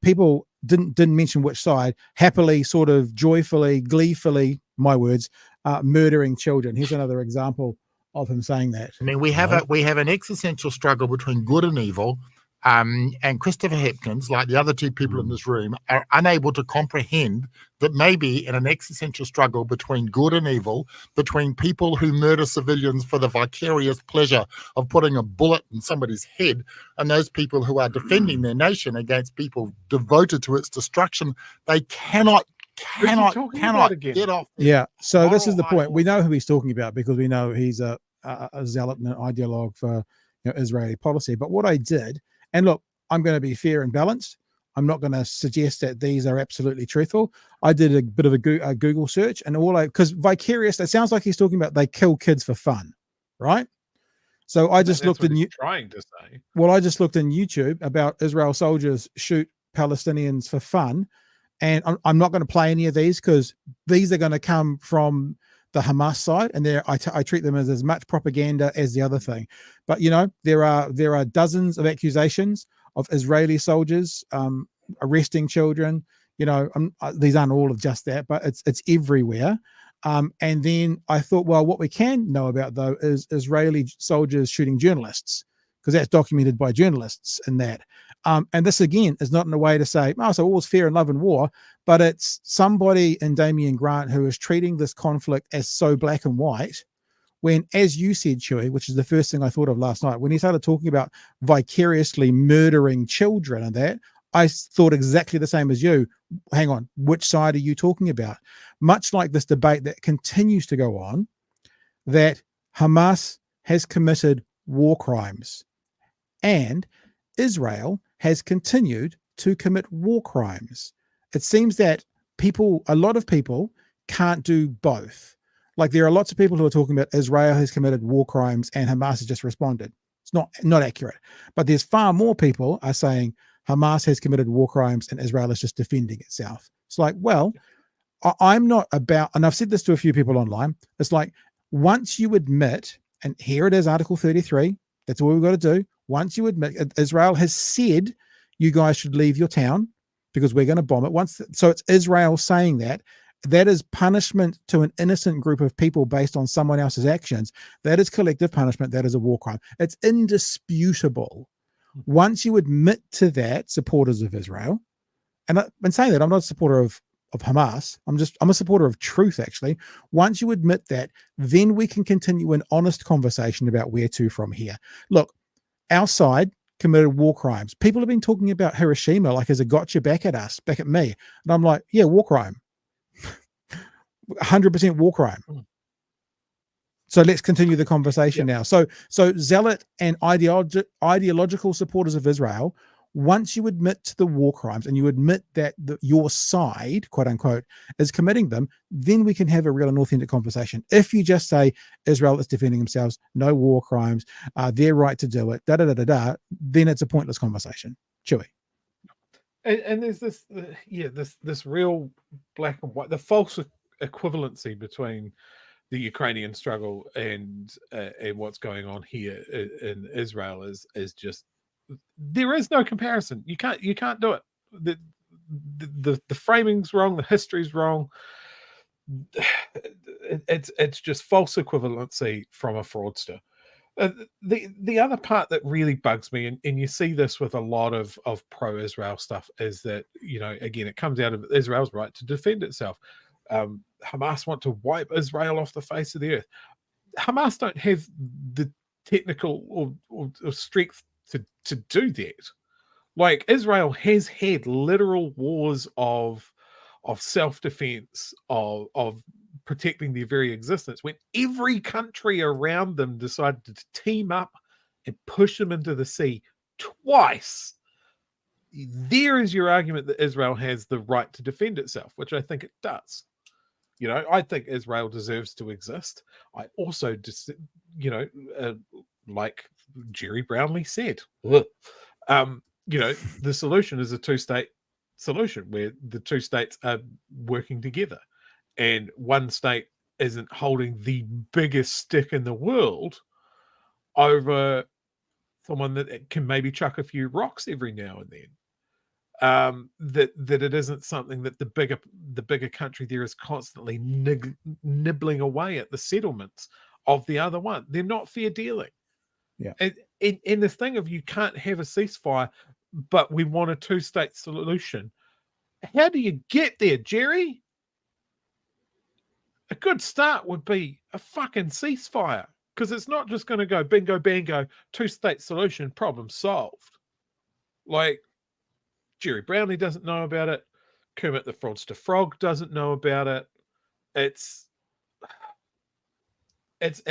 people didn't mention which side, happily, sort of joyfully, gleefully, my words, murdering children. Here's another example of him saying that. I mean, we have an existential struggle between good and evil. And Christopher Hipkins, like the other two people in this room, are unable to comprehend that maybe in an existential struggle between good and evil, between people who murder civilians for the vicarious pleasure of putting a bullet in somebody's head, and those people who are defending their nation against people devoted to its destruction, they cannot get off. Yeah. So this is the point. We know who he's talking about because we know he's a zealot and an ideologue for Israeli policy. But what I did. And look, I'm going to be fair and balanced. I'm not going to suggest that these are absolutely truthful. I did a bit of a Google search, and because vicarious, it sounds like he's talking about they kill kids for fun, right? So I just looked trying to say. Well, I just looked in YouTube about Israel soldiers shoot Palestinians for fun, and I'm not going to play any of these because these are going to come from the Hamas side, and I treat them as much propaganda as the other thing. But there are dozens of accusations of Israeli soldiers arresting children. These aren't all of just that, but it's everywhere. And then I thought, well, what we can know about though is Israeli soldiers shooting journalists, because that's documented by journalists in that. And this again is not in a way to say, so all's fair in love and war, but it's somebody in Damien Grant who is treating this conflict as so black and white, when, as you said, Chewy, which is the first thing I thought of last night, when he started talking about vicariously murdering children and that, I thought exactly the same as you. Hang on, which side are you talking about? Much like this debate that continues to go on, that Hamas has committed war crimes and Israel has continued to commit war crimes. It seems that a lot of people can't do both. Like there are lots of people who are talking about Israel has committed war crimes and Hamas has just responded. It's not accurate. But there's far more people are saying Hamas has committed war crimes and Israel is just defending itself. It's like, well, I'm not about, and I've said this to a few people online, it's like once you admit, and here it is, Article 33, that's all we've got to do. Once you admit, Israel has said you guys should leave your town because we're going to bomb it. So it's Israel saying that is punishment to an innocent group of people based on someone else's actions. That is collective punishment. That is a war crime. It's indisputable. Once you admit to that, supporters of Israel, and saying that, I'm not a supporter of Hamas. I'm a supporter of truth, actually. Once you admit that, then we can continue an honest conversation about where to from here. Look, our side committed war crimes. People have been talking about Hiroshima like as a gotcha back at me. And I'm like, yeah, war crime. 100% war crime. So let's continue the conversation now. So zealot and ideological supporters of Israel, once you admit to the war crimes and you admit that your side, quote unquote, is committing them, then we can have a real and authentic conversation. If you just say Israel is defending themselves, no war crimes, their right to do it, then it's a pointless conversation. Chewy. And there's this real black and white, the false equivalency between the Ukrainian struggle and what's going on here in Israel is just, there is no comparison. You can't do it. The framing's wrong. The history's wrong. It's just false equivalency from a fraudster. The other part that really bugs me, and you see this with a lot of pro-Israel stuff, is that, again, it comes out of Israel's right to defend itself. Hamas want to wipe Israel off the face of the earth. Hamas don't have the technical or strength to do that. Like, Israel has had literal wars of self-defense, of protecting their very existence, when every country around them decided to team up and push them into the sea twice. There is your argument that Israel has the right to defend itself, which I think it does. I think Israel deserves to exist. I also just, like Gerry Brownlee said, The solution is a two-state solution where the two states are working together, and one state isn't holding the biggest stick in the world over someone that can maybe chuck a few rocks every now and then. That it isn't something that the bigger country there is constantly nibbling away at the settlements of the other one. They're not fair dealing. Yeah. And this thing of you can't have a ceasefire, but we want a two-state solution. How do you get there, Gerry? A good start would be a fucking ceasefire, because it's not just going to go bingo, bango, two-state solution, problem solved. Like, Gerry Brownlee doesn't know about it. Kermit the Fraudster Frog doesn't know about it. It's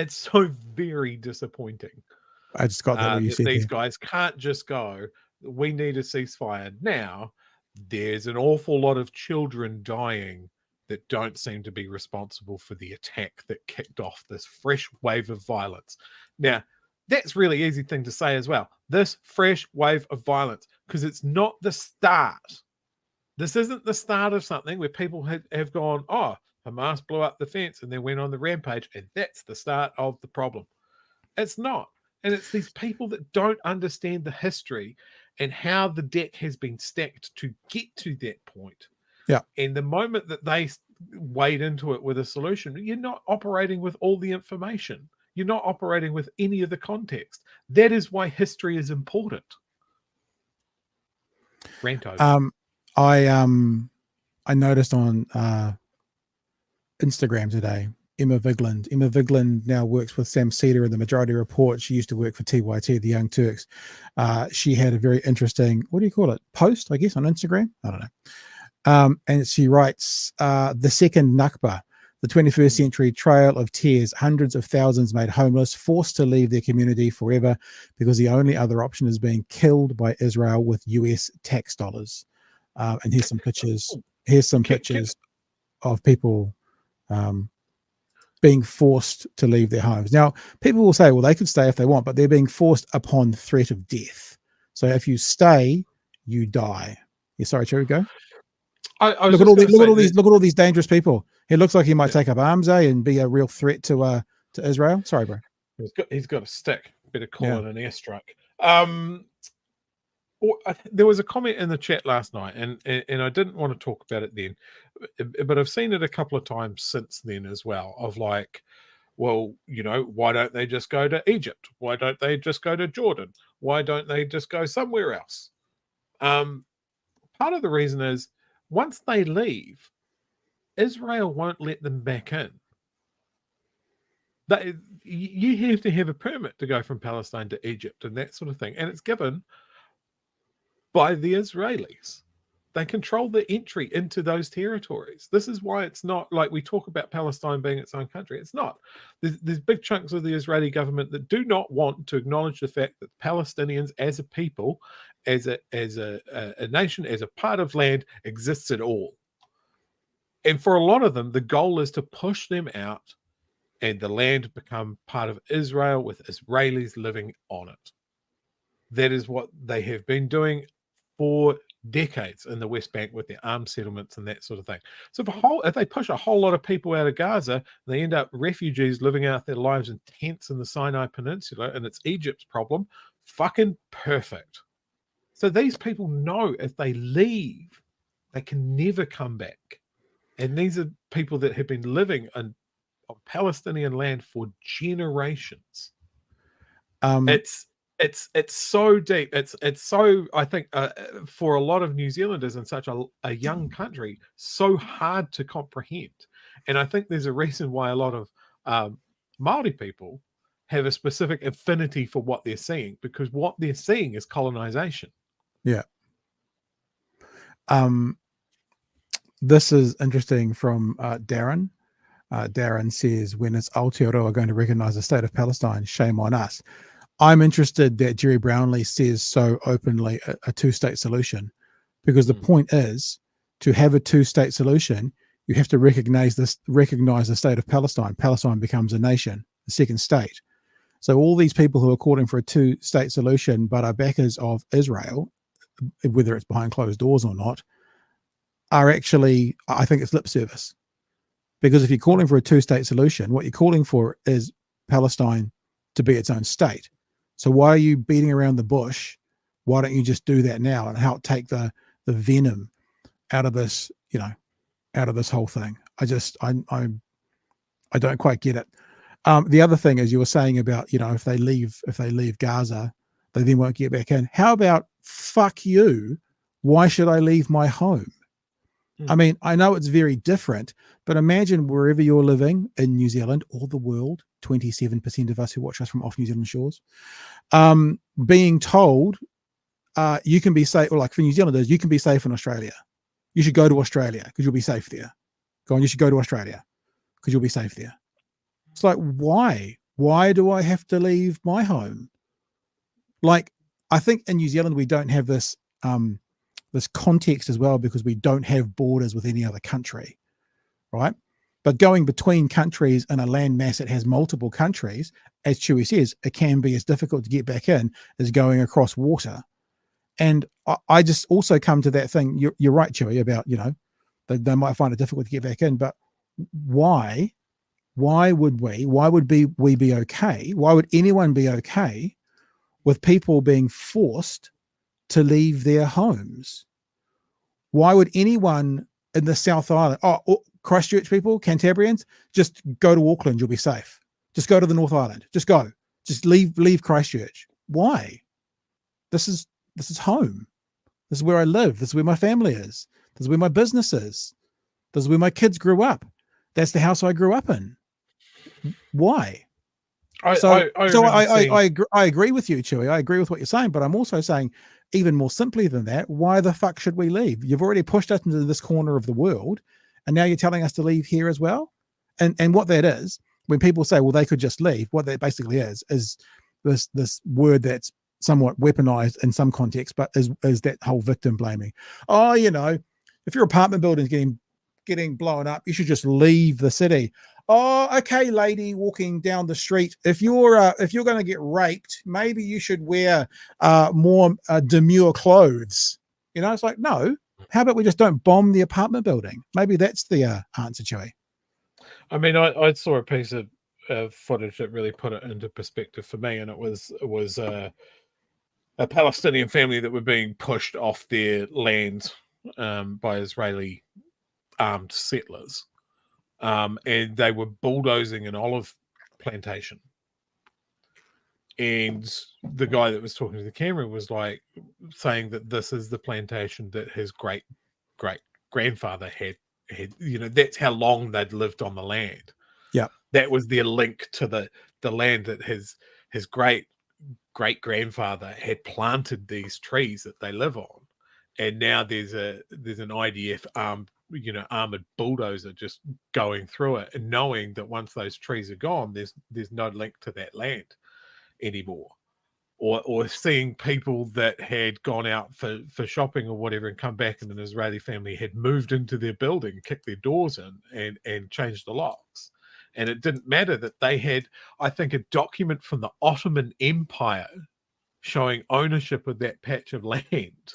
so very disappointing. I just got that. These guys can't just go, we need a ceasefire now. There's an awful lot of children dying that don't seem to be responsible for the attack that kicked off this fresh wave of violence. Now, that's really easy thing to say as well. This fresh wave of violence, because it's not the start. This isn't the start of something where people have gone, oh, Hamas blew up the fence and then went on the rampage, and that's the start of the problem. It's not. And it's these people that don't understand the history and how the deck has been stacked to get to that point. Yeah. And the moment that they wade into it with a solution, you're not operating with all the information. You're not operating with any of the context. That is why history is important. Rant over. I noticed on Instagram today, Emma Vigland now works with Sam Cedar in the Majority Report. She used to work for TYT, the Young Turks. She had a very interesting, what do you call it, post, I guess, on Instagram? I don't know. And she writes, the second Nakba, the 21st century trail of tears, hundreds of thousands made homeless, forced to leave their community forever because the only other option is being killed by Israel with US tax dollars. And here's some pictures. Here's some pictures of people being forced to leave their homes. Now, people will say, well, they could stay if they want, but they're being forced upon threat of death. So if you stay, you die. Yeah, sorry, Cherry, go. Look at all these dangerous people. He looks like he might take up arms, and be a real threat to Israel. Sorry, bro. He's got a stick. Better call it an airstrike. There was a comment in the chat last night, and I didn't want to talk about it then, but I've seen it a couple of times since then as well, of like, well, why don't they just go to Egypt? Why don't they just go to Jordan? Why don't they just go somewhere else? Part of the reason is, once they leave, Israel won't let them back in. You have to have a permit to go from Palestine to Egypt and that sort of thing, and it's given by the Israelis. They control the entry into those territories. This is why it's not like we talk about Palestine being its own country. It's not. There's big chunks of the Israeli government that do not want to acknowledge the fact that Palestinians as a people, as a nation, as a part of land, exists at all. And for a lot of them, the goal is to push them out and the land become part of Israel with Israelis living on it. That is what they have been doing for decades in the West Bank with their armed settlements and that sort of thing. So if they push a whole lot of people out of Gaza, they end up refugees living out their lives in tents in the Sinai Peninsula, and it's Egypt's problem. Fucking perfect. So these people know if they leave, they can never come back. And these are people that have been living on Palestinian land for generations. It's so deep. It's so, I think, for a lot of New Zealanders in such a young country, so hard to comprehend. And I think there's a reason why a lot of Māori people have a specific affinity for what they're seeing, because what they're seeing is colonization. Yeah. This is interesting from Darren. Darren says, when is Aotearoa going to recognize the state of Palestine? Shame on us. I'm interested that Gerry Brownlee says so openly a two-state solution, because the point is, to have a two-state solution, you have to recognize the state of Palestine. Palestine becomes a nation, a second state. So all these people who are calling for a two-state solution but are backers of Israel, whether it's behind closed doors or not, are actually, I think it's lip service. Because if you're calling for a two-state solution, what you're calling for is Palestine to be its own state. So why are you beating around the bush? Why don't you just do that now and help take the venom out of this, out of this whole thing? I don't quite get it. The other thing is you were saying about, if they leave Gaza, they then won't get back in. How about fuck you? Why should I leave my home? I mean, I know it's very different, but imagine wherever you're living in New Zealand or the world, 27% of us who watch us from off New Zealand shores, being told you can be safe, or like for New Zealanders, you can be safe in Australia. You should go to Australia because you'll be safe there. Go on, you should go to Australia because you'll be safe there. It's like, why? Why do I have to leave my home? Like, I think in New Zealand, we don't have this this context as well because we don't have borders with any other country, right? But going between countries in a land mass that has multiple countries, as Chewy says, it can be as difficult to get back in as going across water. And I just also come to that thing. You're right, Chewy, about, they might find it difficult to get back in, but why would we be okay? Why would anyone be okay with people being forced to leave their homes? Why would anyone in the South Island, Christchurch people, Cantabrians, just go to Auckland, you'll be safe. Just go to the North Island. Just go. Just leave Christchurch. Why? This is home. This is where I live. This is where my family is. This is where my business is. This is where my kids grew up. That's the house I grew up in. Why? I agree with you, Chewy. I agree with what you're saying, but I'm also saying, even more simply than that, why the fuck should we leave? You've already pushed us into this corner of the world, and now you're telling us to leave here as well? And what that is, when people say, well, they could just leave, what that basically is this word that's somewhat weaponized in some context, but is that whole victim blaming. Oh, if your apartment building's getting blown up, you should just leave the city. Oh, okay, lady walking down the street. If you're going to get raped, maybe you should wear more demure clothes. It's like, no. How about we just don't bomb the apartment building? Maybe that's the answer, Joey. I mean, I saw a piece of footage that really put it into perspective for me, and it was a Palestinian family that were being pushed off their land by Israeli armed settlers. And they were bulldozing an olive plantation. And the guy that was talking to the camera was like saying that this is the plantation that his great grandfather had, that's how long they'd lived on the land. Yeah. That was their link to the land, that his great grandfather had planted these trees that they live on. And now there's an IDF armored bulldozer just going through it, and knowing that once those trees are gone, there's no link to that land anymore. Or seeing people that had gone out for shopping or whatever and come back, and an Israeli family had moved into their building, kicked their doors in and changed the locks. And it didn't matter that they had, I think, a document from the Ottoman Empire showing ownership of that patch of land.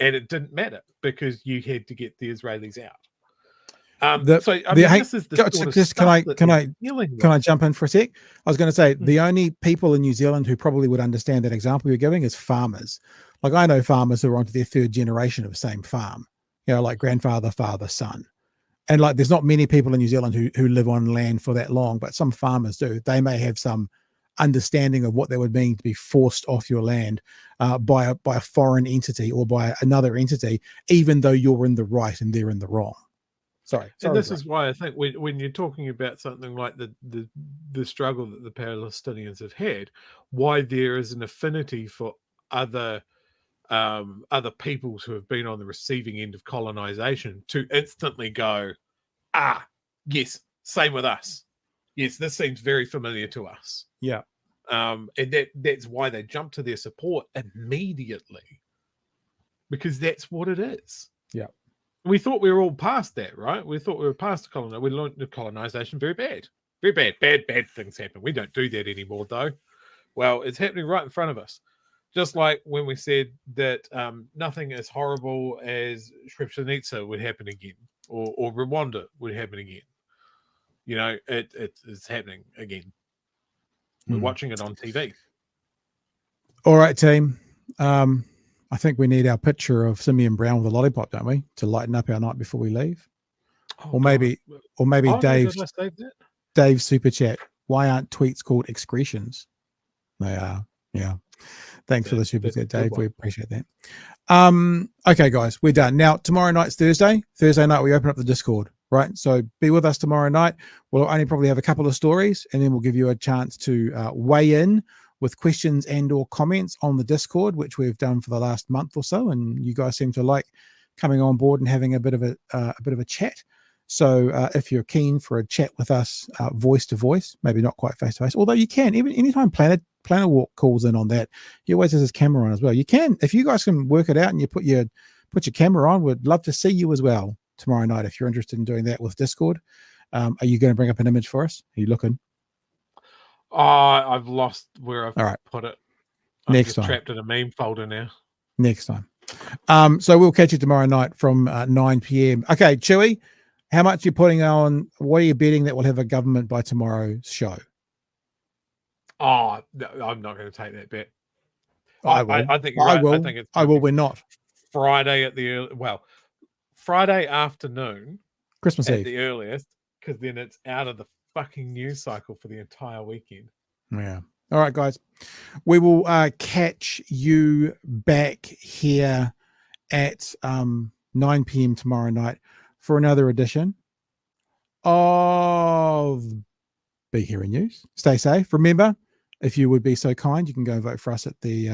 And it didn't matter because you had to get the Israelis out. This is the can I jump in for a sec? I was going to say the only people in New Zealand who probably would understand that example you're giving is farmers. Like, I know farmers who are onto their third generation of the same farm, like grandfather, father, son. And like, there's not many people in New Zealand who live on land for that long, but some farmers do. They may have some understanding of what that would mean to be forced off your land by a foreign entity or by another entity, even though you're in the right and they're in the wrong. Sorry, and this is why I think when you're talking about something like the struggle that the Palestinians have had, why there is an affinity for other peoples who have been on the receiving end of colonization to instantly go, yes, same with us. Yes, this seems very familiar to us. Yeah. And that's why they jump to their support immediately, because that's what it is. Yeah. We thought we were all past that, right? We thought we were past the colonization. We learned the colonization very bad. Very bad. Bad things happen. We don't do that anymore, though. Well, it's happening right in front of us. Just like when we said that nothing as horrible as Srebrenica would happen again, or Rwanda would happen again. You know, it's happening again. We're watching it on TV. All right, team. I think we need our picture of Simeon Brown with a lollipop, don't we, to lighten up our night before we leave? Or maybe Dave's super chat. Why aren't tweets called excretions? They are. Yeah. Thanks for the super chat, Dave. We appreciate that. Okay, guys, we're done. Now, tomorrow night's Thursday. Thursday night, we open up the Discord, right? So be with us tomorrow night. We'll only probably have a couple of stories, and then we'll give you a chance to weigh in with questions and or comments on the Discord, which we've done for the last month or so. And you guys seem to like coming on board and having a bit of a chat. So if you're keen for a chat with us, voice to voice, maybe not quite face to face, although you can, even anytime Planet Walk calls in on that, he always has his camera on as well. You can, if you guys can work it out and you put your camera on, we'd love to see you as well tomorrow night if you're interested in doing that with Discord. Are you going to bring up an image for us? Are you looking? I've lost where I've put it. I'm Next just time. trapped in a meme folder now. Next time. So we'll catch you tomorrow night from 9 p.m. Okay, Chewy, how much are you putting on? What are you betting that we'll have a government by tomorrow's show? Oh, no, I'm not going to take that bet. I will. I think you're right. I think it's we're not. Friday at the Friday afternoon, Christmas at Eve, the earliest, because then it's out of the fucking news cycle for the entire weekend. Yeah. All right, guys. We will catch you back here at 9 p.m. tomorrow night for another edition of Be Hearing News. Stay safe. Remember, if you would be so kind, you can go vote for us at the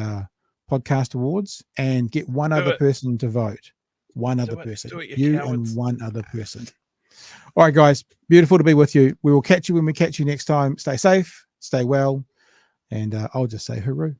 podcast awards and get one other person to vote. One other person. You and one other person. All right, guys. Beautiful to be with you. We will catch you when we catch you next time. Stay safe. Stay well. And I'll just say hooroo.